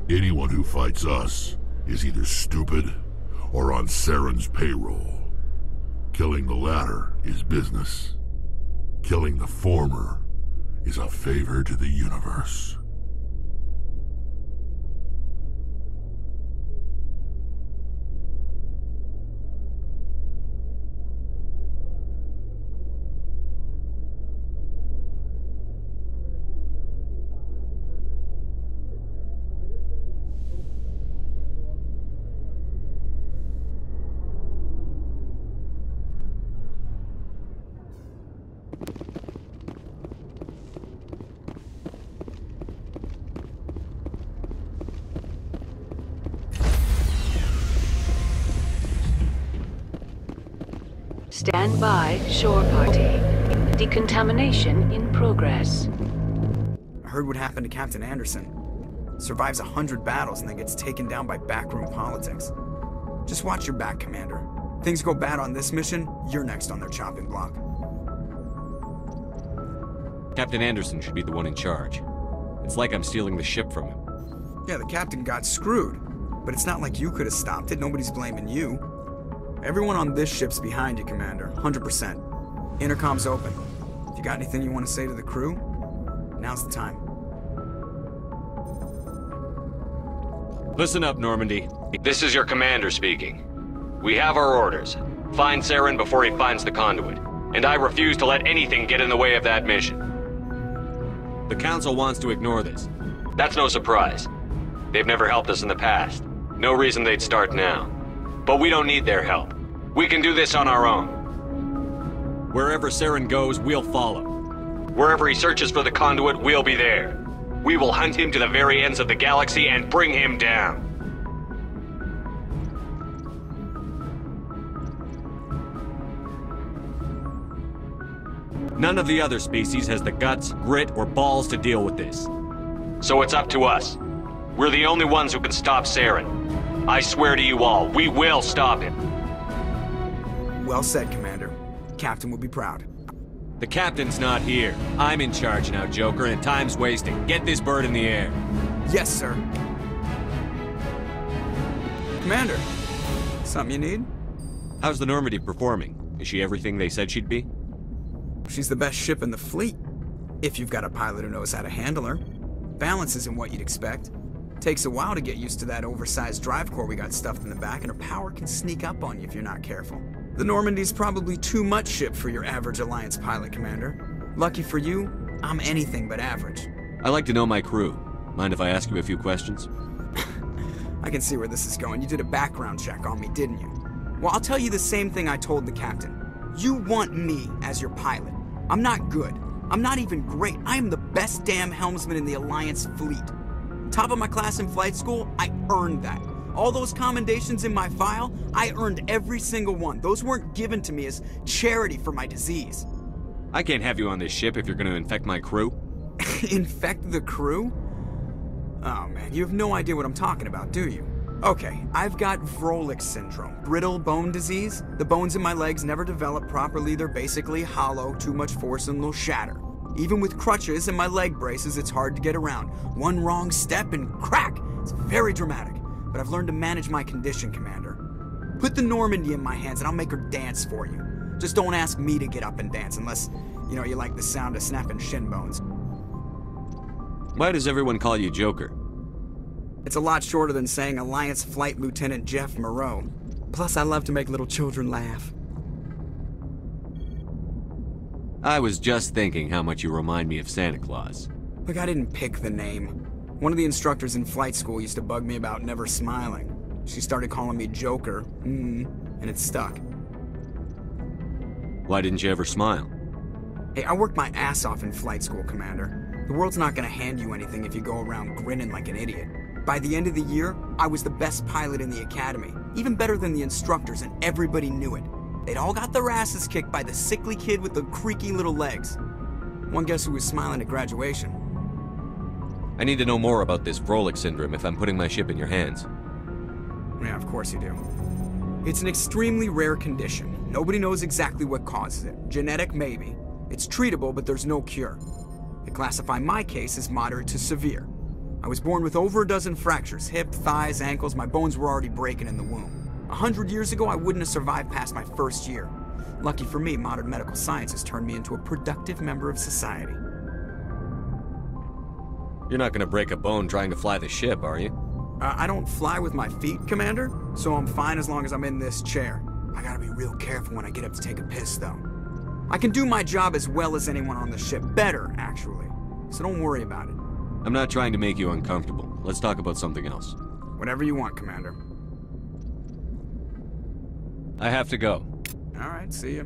Anyone who fights us is either stupid or on Saren's payroll. Killing the latter is business. Killing the former is a favor to the universe. Stand by, shore party. Decontamination in progress. I heard what happened to Captain Anderson. Survives 100 battles and then gets taken down by backroom politics. Just watch your back, Commander. Things go bad on this mission, you're next on their chopping block. Captain Anderson should be the one in charge. It's like I'm stealing the ship from him. Yeah, the captain got screwed. But it's not like you could have stopped it. Nobody's blaming you. Everyone on this ship's behind you, Commander. 100%. Intercom's open. If you got anything you want to say to the crew, now's the time. Listen up, Normandy. This is your commander speaking. We have our orders. Find Saren before he finds the conduit. And I refuse to let anything get in the way of that mission. The Council wants to ignore this. That's no surprise. They've never helped us in the past. No reason they'd start now. But we don't need their help. We can do this on our own. Wherever Saren goes, we'll follow. Wherever he searches for the conduit, we'll be there. We will hunt him to the very ends of the galaxy and bring him down. None of the other species has the guts, grit, or balls to deal with this. So it's up to us. We're the only ones who can stop Saren. I swear to you all, we will stop him. Well said, Commander. Captain will be proud. The captain's not here. I'm in charge now, Joker, and time's wasting. Get this bird in the air. Yes, sir. Commander, something you need? How's the Normandy performing? Is she everything they said she'd be? She's the best ship in the fleet. If you've got a pilot who knows how to handle her. Balance isn't what you'd expect. Takes a while to get used to that oversized drive core we got stuffed in the back, and her power can sneak up on you if you're not careful. The Normandy's probably too much ship for your average Alliance pilot, Commander. Lucky for you, I'm anything but average. I like to know my crew. Mind if I ask you a few questions? I can see where this is going. You did a background check on me, didn't you? Well, I'll tell you the same thing I told the captain. You want me as your pilot. I'm not good. I'm not even great. I am the best damn helmsman in the Alliance fleet. Top of my class in flight school, I earned that. All those commendations in my file, I earned every single one. Those weren't given to me as charity for my disease. I can't have you on this ship if you're going to infect my crew. Infect the crew? Oh man, you have no idea what I'm talking about, do you? Okay, I've got Vrolik syndrome, brittle bone disease. The bones in my legs never develop properly. They're basically hollow, too much force and they'll shatter. Even with crutches and my leg braces, it's hard to get around. One wrong step and crack! It's very dramatic, but I've learned to manage my condition, Commander. Put the Normandy in my hands and I'll make her dance for you. Just don't ask me to get up and dance unless, you like the sound of snapping shin bones. Why does everyone call you Joker? It's a lot shorter than saying Alliance Flight Lieutenant Jeff Moreau. Plus, I love to make little children laugh. I was just thinking how much you remind me of Santa Claus. Look, I didn't pick the name. One of the instructors in flight school used to bug me about never smiling. She started calling me Joker, and it stuck. Why didn't you ever smile? Hey, I worked my ass off in flight school, Commander. The world's not gonna hand you anything if you go around grinning like an idiot. By the end of the year, I was the best pilot in the academy, even better than the instructors, and everybody knew it. They'd all got their asses kicked by the sickly kid with the creaky little legs. One guess who was smiling at graduation? I need to know more about this Vrolik syndrome if I'm putting my ship in your hands. Yeah, of course you do. It's an extremely rare condition. Nobody knows exactly what causes it. Genetic, maybe. It's treatable, but there's no cure. They classify my case as moderate to severe. I was born with over a dozen fractures, hip, thighs, ankles. My bones were already breaking in the womb. 100 years ago, I wouldn't have survived past my first year. Lucky for me, modern medical science has turned me into a productive member of society. You're not gonna break a bone trying to fly the ship, are you? I don't fly with my feet, Commander, so I'm fine as long as I'm in this chair. I gotta be real careful when I get up to take a piss, though. I can do my job as well as anyone on the ship. Better, actually. So don't worry about it. I'm not trying to make you uncomfortable. Let's talk about something else. Whatever you want, Commander. I have to go. All right, see ya.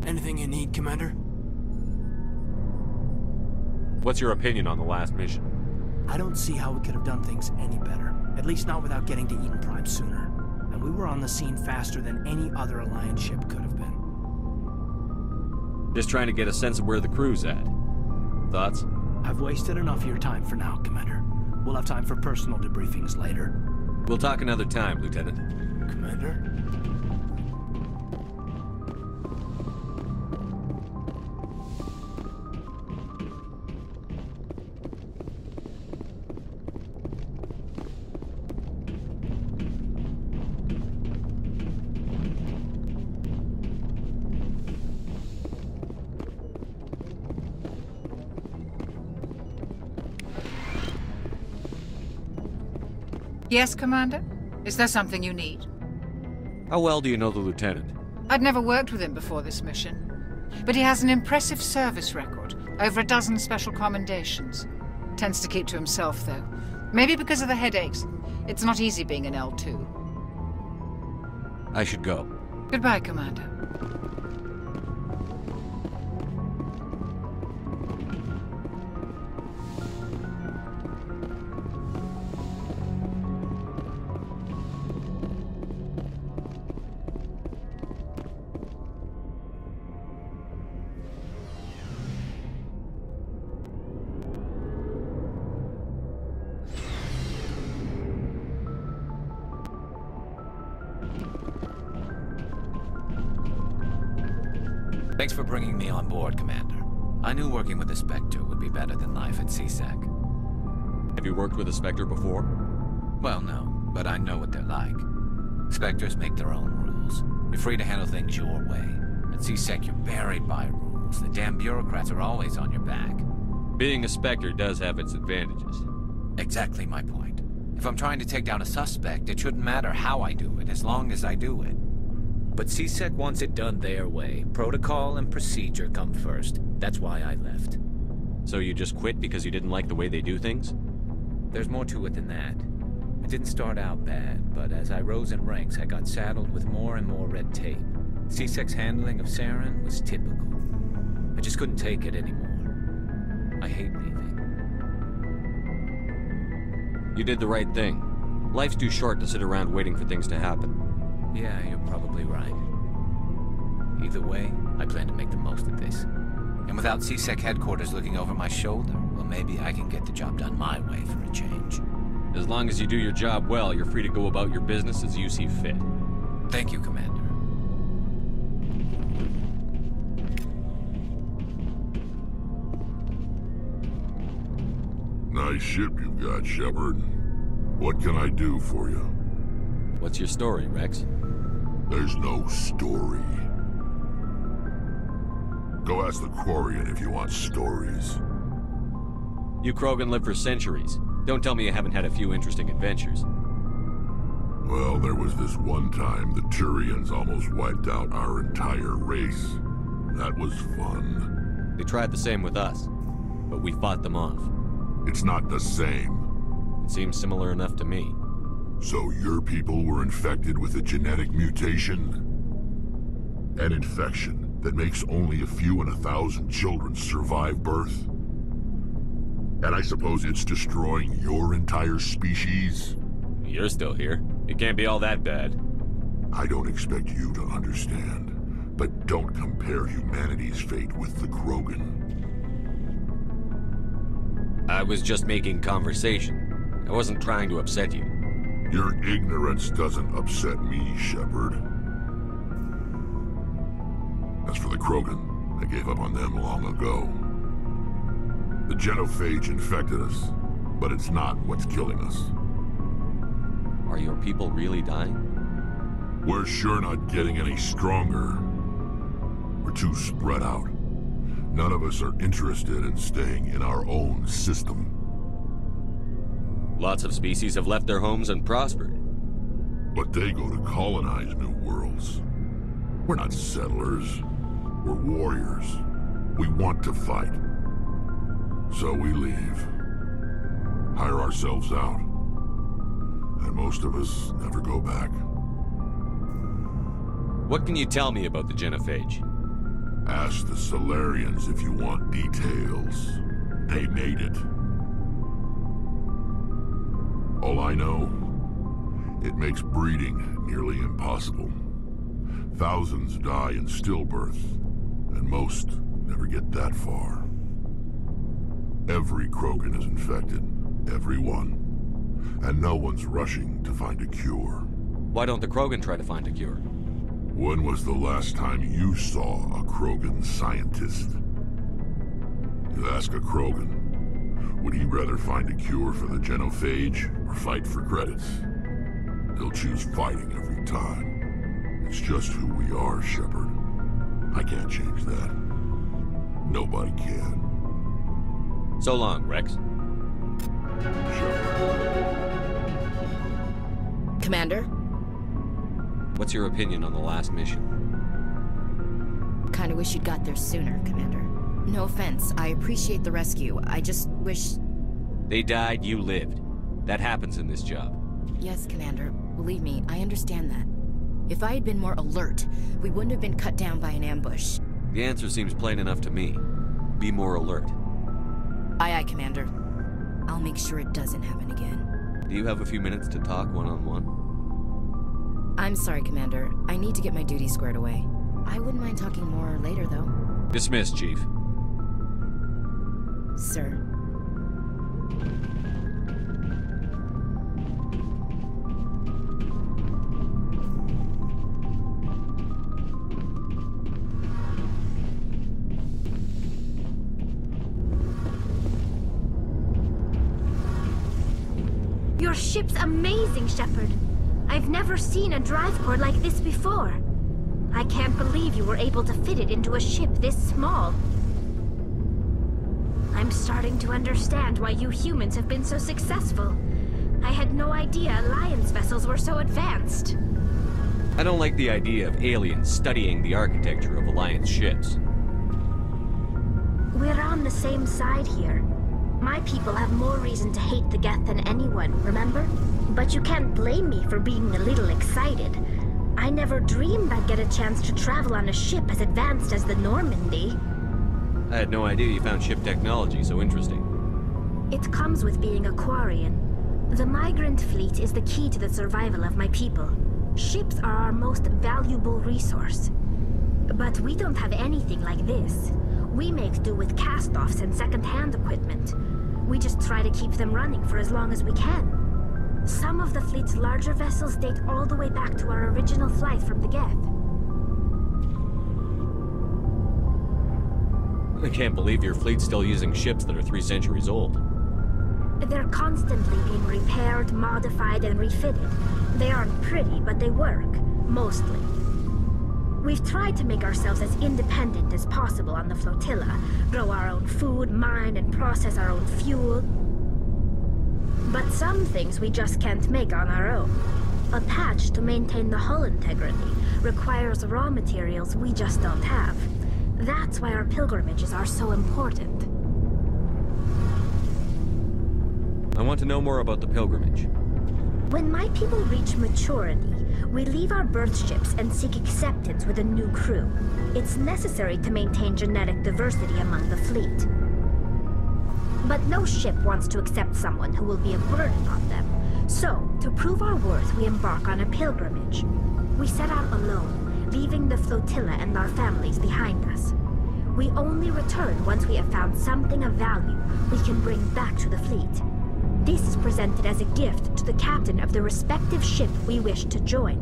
Anything you need, Commander? What's your opinion on the last mission? I don't see how we could have done things any better. At least not without getting to Eden Prime sooner. And we were on the scene faster than any other Alliance ship could have been. Just trying to get a sense of where the crew's at. Thoughts? I've wasted enough of your time for now, Commander. We'll have time for personal debriefings later. We'll talk another time, Lieutenant. Commander? Yes, Commander? Is there something you need? How well do you know the Lieutenant? I'd never worked with him before this mission. But he has an impressive service record. Over a dozen special commendations. Tends to keep to himself, though. Maybe because of the headaches. It's not easy being an L2. I should go. Goodbye, Commander. Thanks for bringing me on board, Commander. I knew working with the Spectre would be better than life at CSEC. Have you worked with a Spectre before? Well, no, but I know what they're like. Spectres make their own rules. You're free to handle things your way. At CSEC, you're buried by rules. The damn bureaucrats are always on your back. Being a Spectre does have its advantages. Exactly my point. If I'm trying to take down a suspect, it shouldn't matter how I do it, as long as I do it. But CSEC wants it done their way. Protocol and procedure come first. That's why I left. So you just quit because you didn't like the way they do things? There's more to it than that. It didn't start out bad, but as I rose in ranks, I got saddled with more and more red tape. C-Sec's handling of Saren was typical. I just couldn't take it anymore. I hate leaving. You did the right thing. Life's too short to sit around waiting for things to happen. Yeah, you're probably right. Either way, I plan to make the most of this. And without C-Sec headquarters looking over my shoulder, well, maybe I can get the job done my way for a change. As long as you do your job well, you're free to go about your business as you see fit. Thank you, Commander. Nice ship you've got, Shepard. What can I do for you? What's your story, Rex? There's no story. Go ask the Quarian if you want stories. You Krogan lived for centuries. Don't tell me you haven't had a few interesting adventures. Well, there was this one time the Turians almost wiped out our entire race. That was fun. They tried the same with us, but we fought them off. It's not the same. It seems similar enough to me. So your people were infected with a genetic mutation? An infection that makes only a few in 1,000 children survive birth? And I suppose it's destroying your entire species? You're still here. It can't be all that bad. I don't expect you to understand, but don't compare humanity's fate with the Krogan. I was just making conversation. I wasn't trying to upset you. Your ignorance doesn't upset me, Shepard. As for the Krogan, I gave up on them long ago. The genophage infected us, but it's not what's killing us. Are your people really dying? We're sure not getting any stronger. We're too spread out. None of us are interested in staying in our own system. Lots of species have left their homes and prospered. But they go to colonize new worlds. We're not settlers. We're warriors. We want to fight. So we leave. Hire ourselves out. And most of us never go back. What can you tell me about the genophage? Ask the Solarians if you want details. They made it. All I know, it makes breeding nearly impossible. Thousands die in stillbirth, and most never get that far. Every Krogan is infected. Every one. And no one's rushing to find a cure. Why don't the Krogan try to find a cure? When was the last time you saw a Krogan scientist? You ask a Krogan, would he rather find a cure for the genophage or fight for credits? He'll choose fighting every time. It's just who we are, Shepard. I can't change that. Nobody can. So long, Rex. Commander? What's your opinion on the last mission? Kinda wish you'd got there sooner, Commander. No offense, I appreciate the rescue. I just wish... They died, you lived. That happens in this job. Yes, Commander. Believe me, I understand that. If I had been more alert, we wouldn't have been cut down by an ambush. The answer seems plain enough to me. Be more alert. Aye, aye, Commander. I'll make sure it doesn't happen again. Do you have a few minutes to talk one-on-one? I'm sorry, Commander. I need to get my duties squared away. I wouldn't mind talking more later, though. Dismissed, Chief. Sir. Your ship's amazing, Shepard. I've never seen a drive cord like this before. I can't believe you were able to fit it into a ship this small. I'm starting to understand why you humans have been so successful. I had no idea Alliance vessels were so advanced. I don't like the idea of aliens studying the architecture of Alliance ships. We're on the same side here. My people have more reason to hate the Geth than anyone, remember? But you can't blame me for being a little excited. I never dreamed I'd get a chance to travel on a ship as advanced as the Normandy. I had no idea you found ship technology so interesting. It comes with being a Quarian. The migrant fleet is the key to the survival of my people. Ships are our most valuable resource. But we don't have anything like this. We make do with cast-offs and second-hand equipment. We just try to keep them running for as long as we can. Some of the fleet's larger vessels date all the way back to our original flight from the Geth. I can't believe your fleet's still using ships that are 3 centuries old. They're constantly being repaired, modified, and refitted. They aren't pretty, but they work. Mostly. We've tried to make ourselves as independent as possible on the flotilla, grow our own food, mine, and process our own fuel. But some things we just can't make on our own. A patch to maintain the hull integrity requires raw materials we just don't have. That's why our pilgrimages are so important. I want to know more about the pilgrimage. When my people reach maturity, we leave our birth ships and seek acceptance with a new crew. It's necessary to maintain genetic diversity among the fleet. But no ship wants to accept someone who will be a burden on them. So, to prove our worth, we embark on a pilgrimage. We set out alone, leaving the flotilla and our families behind us. We only return once we have found something of value we can bring back to the fleet. This is presented as a gift to the captain of the respective ship we wish to join.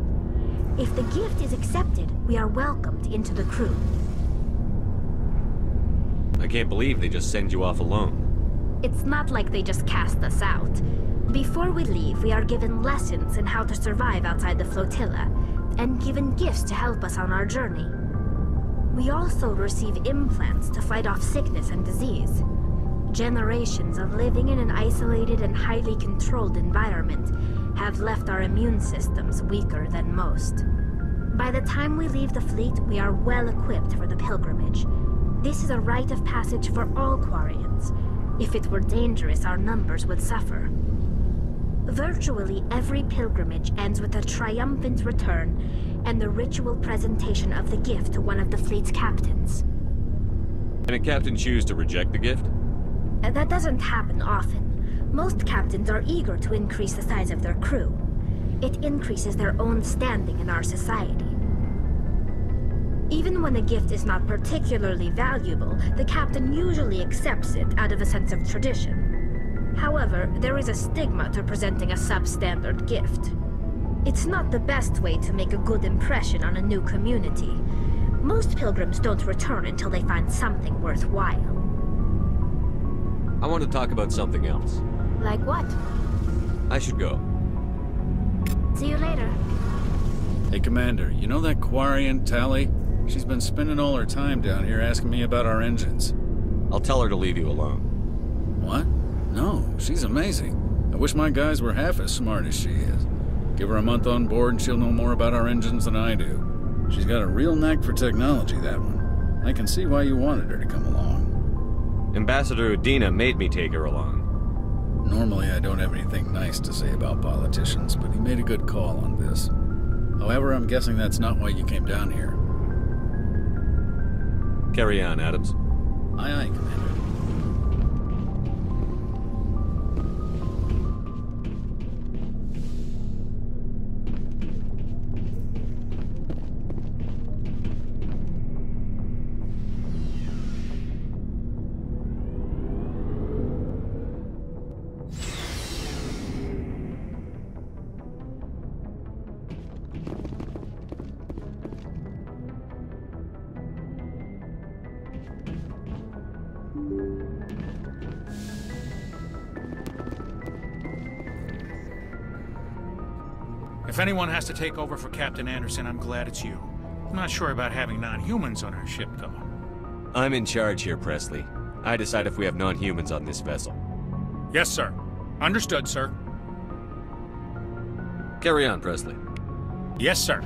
If the gift is accepted, we are welcomed into the crew. I can't believe they just send you off alone. It's not like they just cast us out. Before we leave, we are given lessons in how to survive outside the flotilla, and given gifts to help us on our journey. We also receive implants to fight off sickness and disease. Generations of living in an isolated and highly controlled environment have left our immune systems weaker than most. By the time we leave the fleet, we are well equipped for the pilgrimage. This is a rite of passage for all Quarians. If it were dangerous, our numbers would suffer. Virtually every pilgrimage ends with a triumphant return and the ritual presentation of the gift to one of the fleet's captains. Can a captain choose to reject the gift? That doesn't happen often. Most captains are eager to increase the size of their crew. It increases their own standing in our society. Even when a gift is not particularly valuable, the captain usually accepts it out of a sense of tradition. However, there is a stigma to presenting a substandard gift. It's not the best way to make a good impression on a new community. Most pilgrims don't return until they find something worthwhile. I want to talk about something else. Like what? I should go. See you later. Hey, Commander, you know that Quarian, Tally? She's been spending all her time down here asking me about our engines. I'll tell her to leave you alone. What? No, she's amazing. I wish my guys were half as smart as she is. Give her a month on board and she'll know more about our engines than I do. She's got a real knack for technology, that one. I can see why you wanted her to come along. Ambassador Udina made me take her along. Normally I don't have anything nice to say about politicians, but he made a good call on this. However, I'm guessing that's not why you came down here. Carry on, Adams. Aye, aye, Commander. If anyone has to take over for Captain Anderson, I'm glad it's you. I'm not sure about having non-humans on our ship, though. I'm in charge here, Presley. I decide if we have non-humans on this vessel. Yes, sir. Understood, sir. Carry on, Presley. Yes, sir.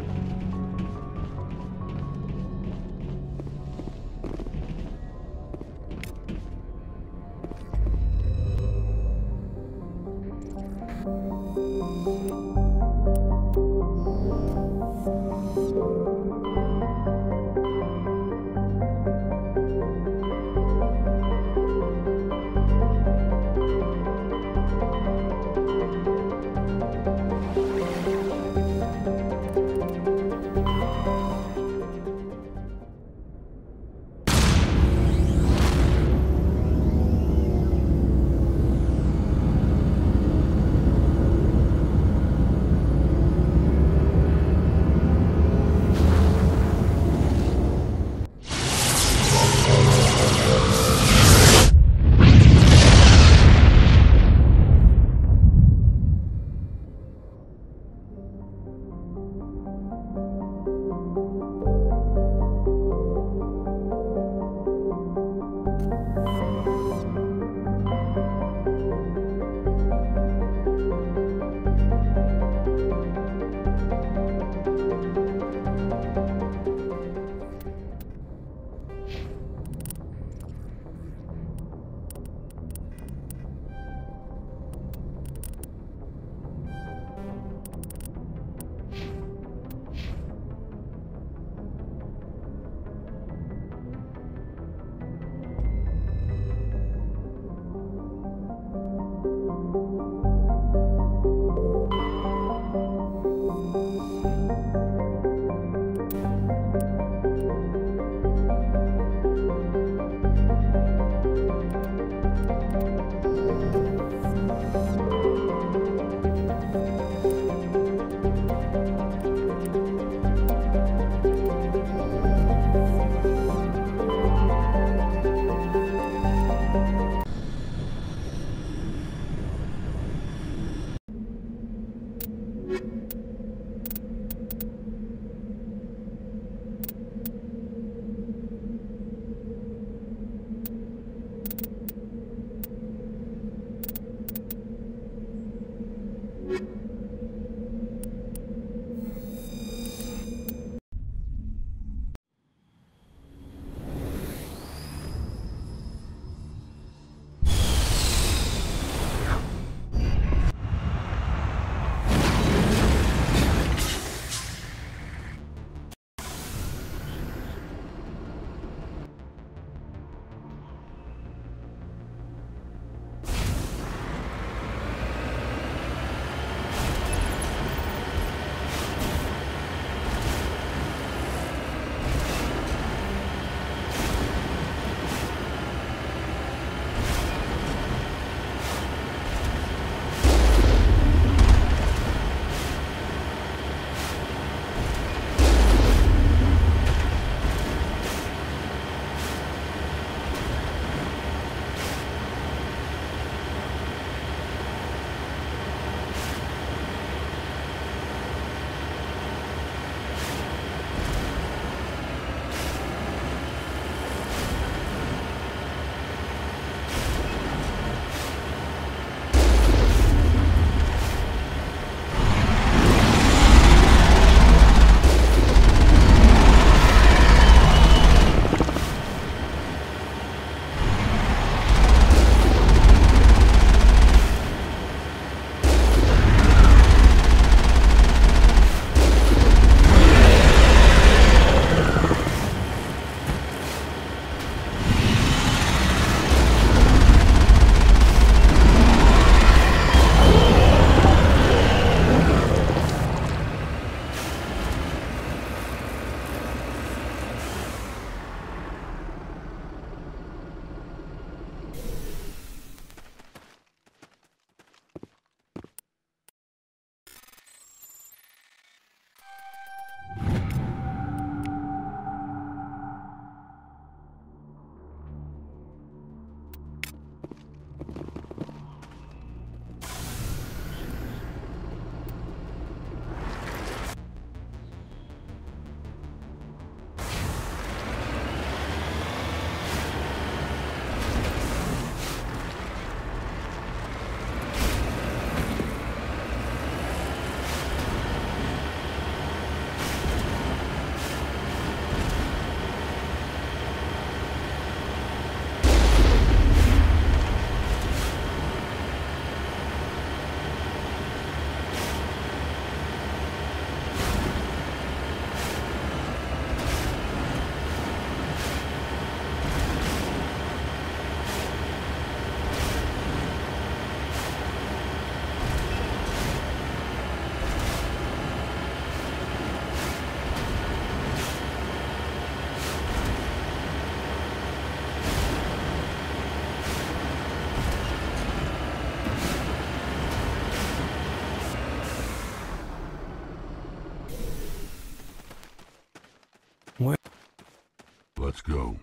Let's go.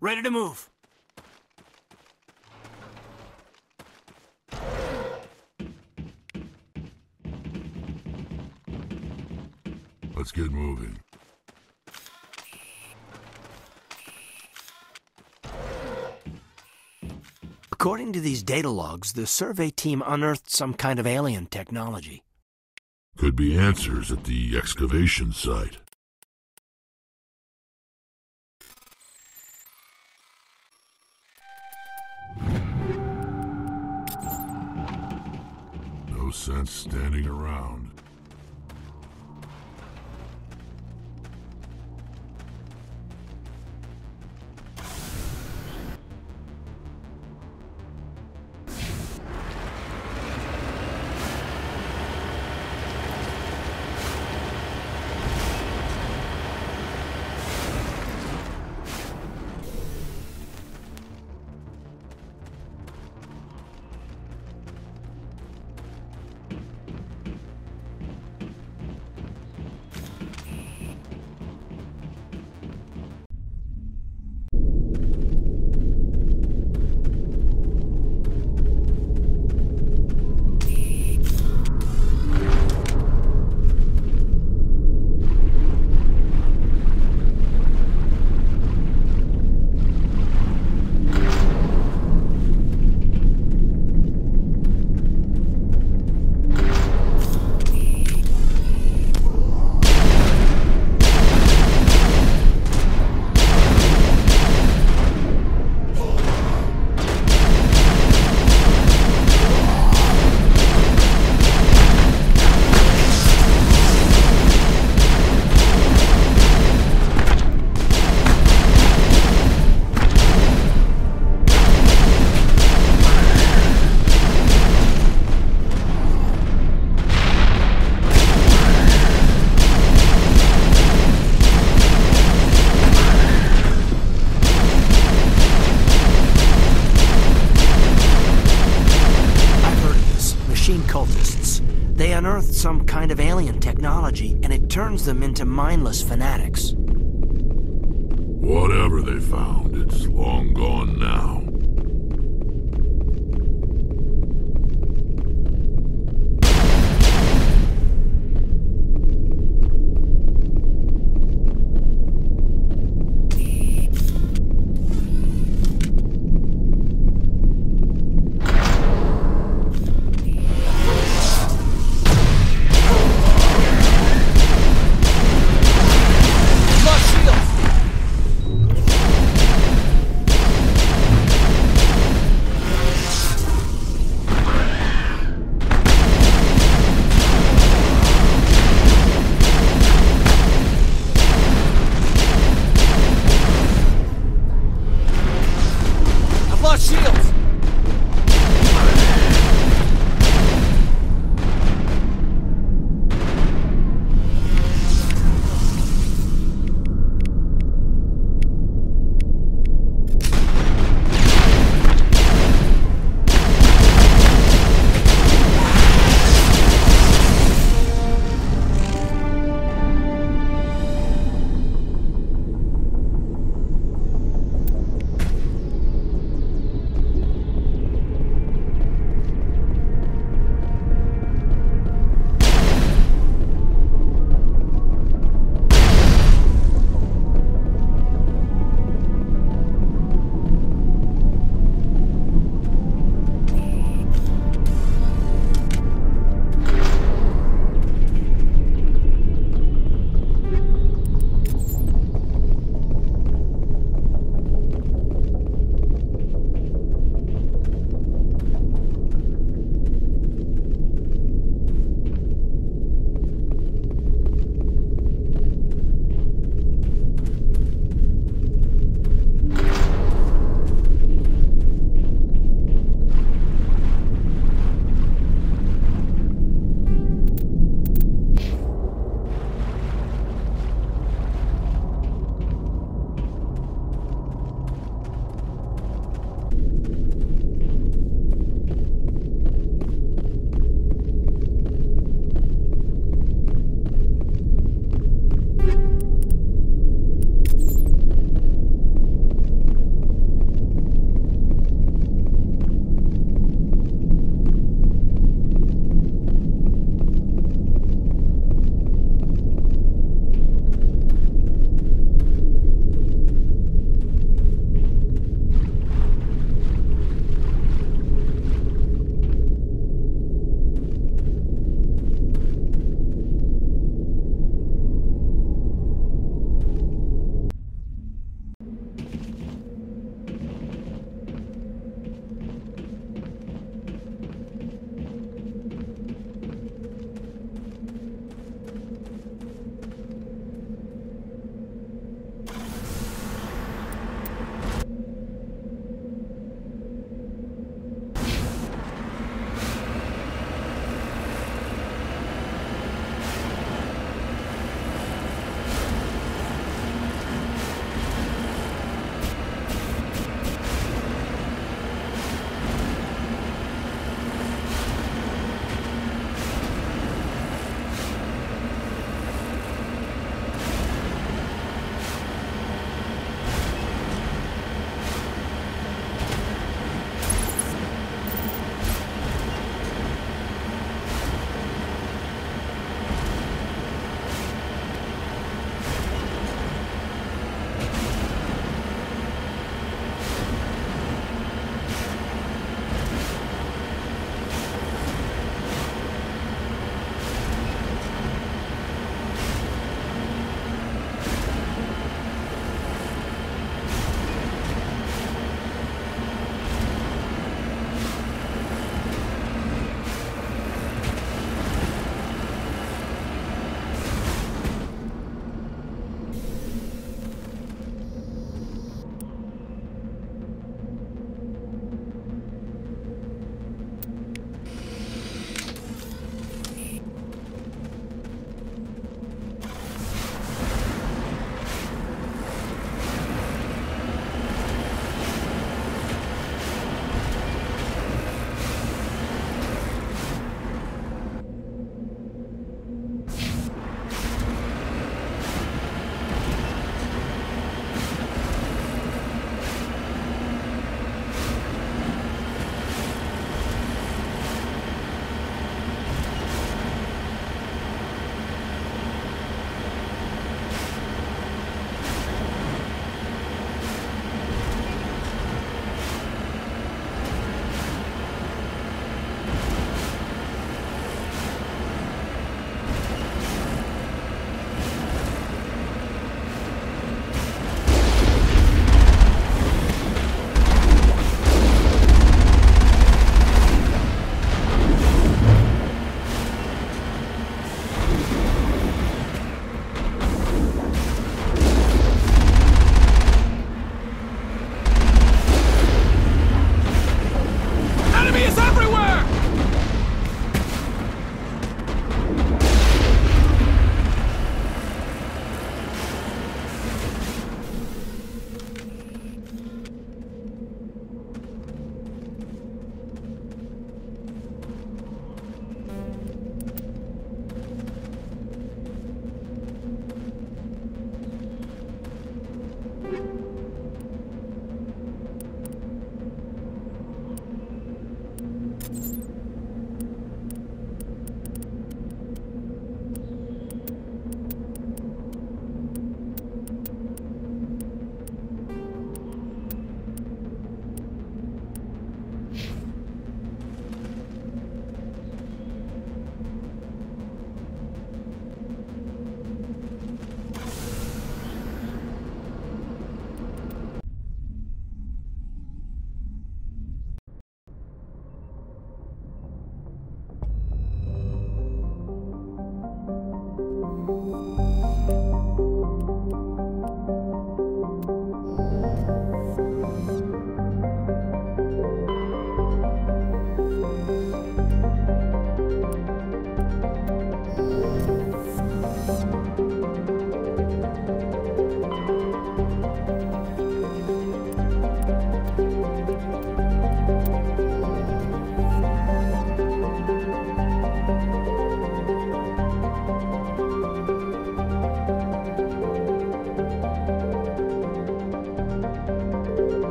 Ready to move. Let's get moving. According to these data logs, the survey team unearthed some kind of alien technology. Could be answers at the excavation site. No sense standing around. They unearthed some kind of alien technology, and it turns them into mindless fanatics. Whatever they found, it's long gone now.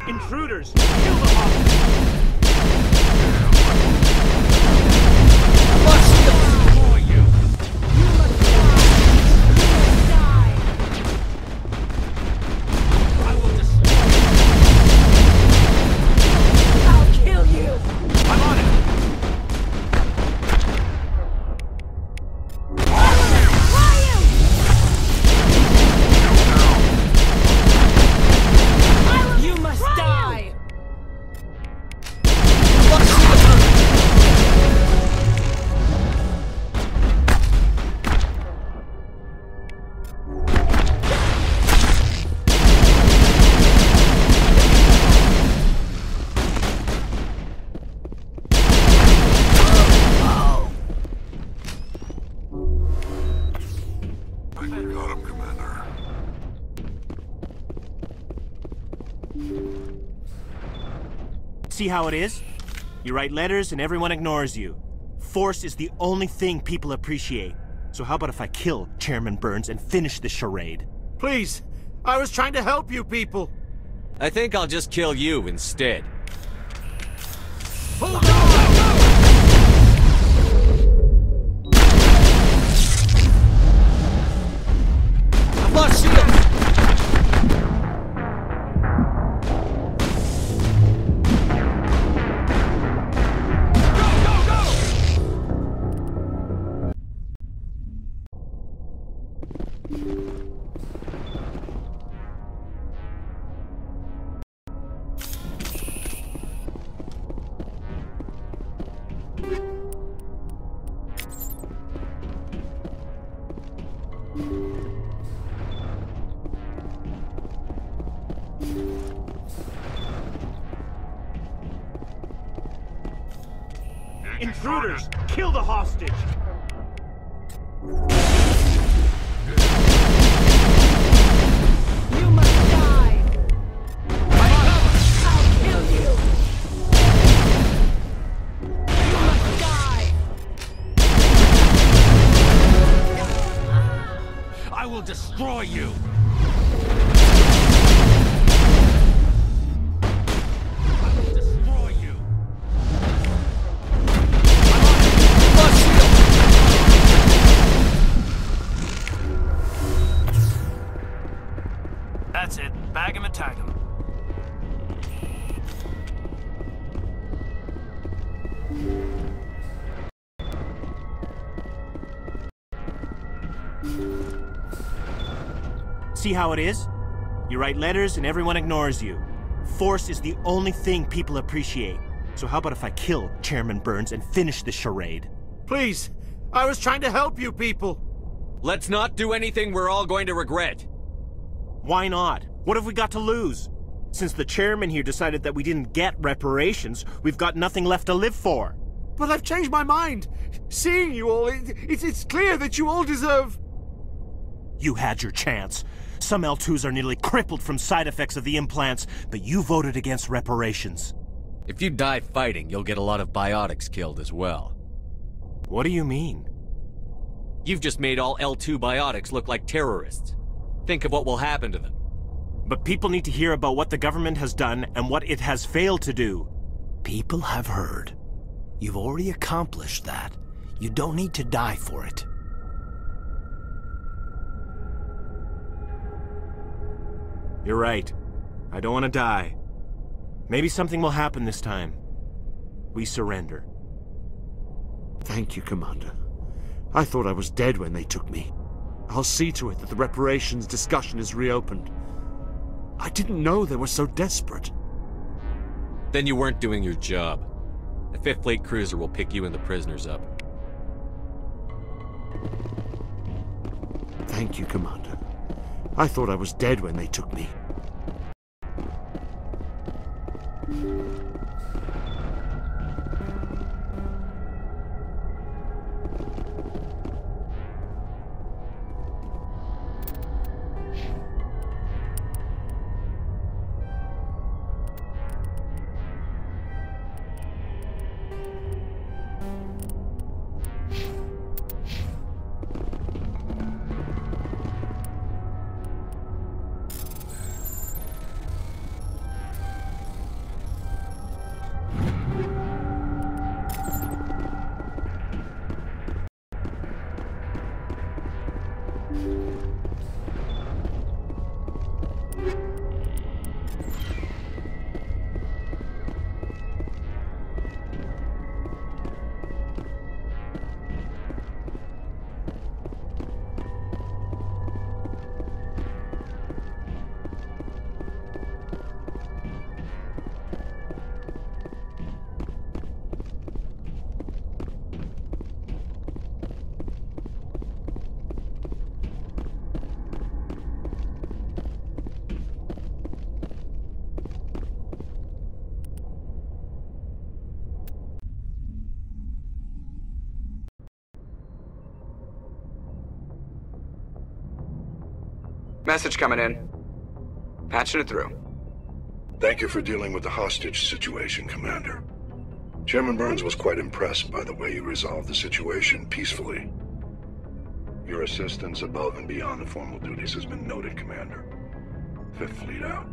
Intruders! Kill the hostage! See how it is? You write letters and everyone ignores you. Force is the only thing people appreciate. So how about if I kill Chairman Burns and finish this charade? Please! I was trying to help you people! I think I'll just kill you instead. Hold on! I've lost shield! Intruders! Kill the hostage! You must die! I'll kill you! You must die! I will destroy you! That's it. Bag him and tag him. See how it is? You write letters and everyone ignores you. Force is the only thing people appreciate. So how about if I kill Chairman Burns and finish this charade? Please! I was trying to help you people. Let's not do anything we're all going to regret. Why not? What have we got to lose? Since the chairman here decided that we didn't get reparations, we've got nothing left to live for. But I've changed my mind. Seeing you all, it's clear that you all deserve... You had your chance. Some L2s are nearly crippled from side effects of the implants, but you voted against reparations. If you die fighting, you'll get a lot of biotics killed as well. What do you mean? You've just made all L2 biotics look like terrorists. Think of what will happen to them. But people need to hear about what the government has done and what it has failed to do. People have heard. You've already accomplished that. You don't need to die for it. You're right. I don't want to die. Maybe something will happen this time. We surrender. Thank you, Commander. I thought I was dead when they took me. I'll see to it that the reparations discussion is reopened. I didn't know they were so desperate. Then you weren't doing your job. The 5th Fleet cruiser will pick you and the prisoners up. Thank you, Commander. I thought I was dead when they took me. Message coming in. Patching it through. Thank you for dealing with the hostage situation, Commander. Chairman Burns was quite impressed by the way you resolved the situation peacefully. Your assistance above and beyond the formal duties has been noted, Commander. 5th Fleet out.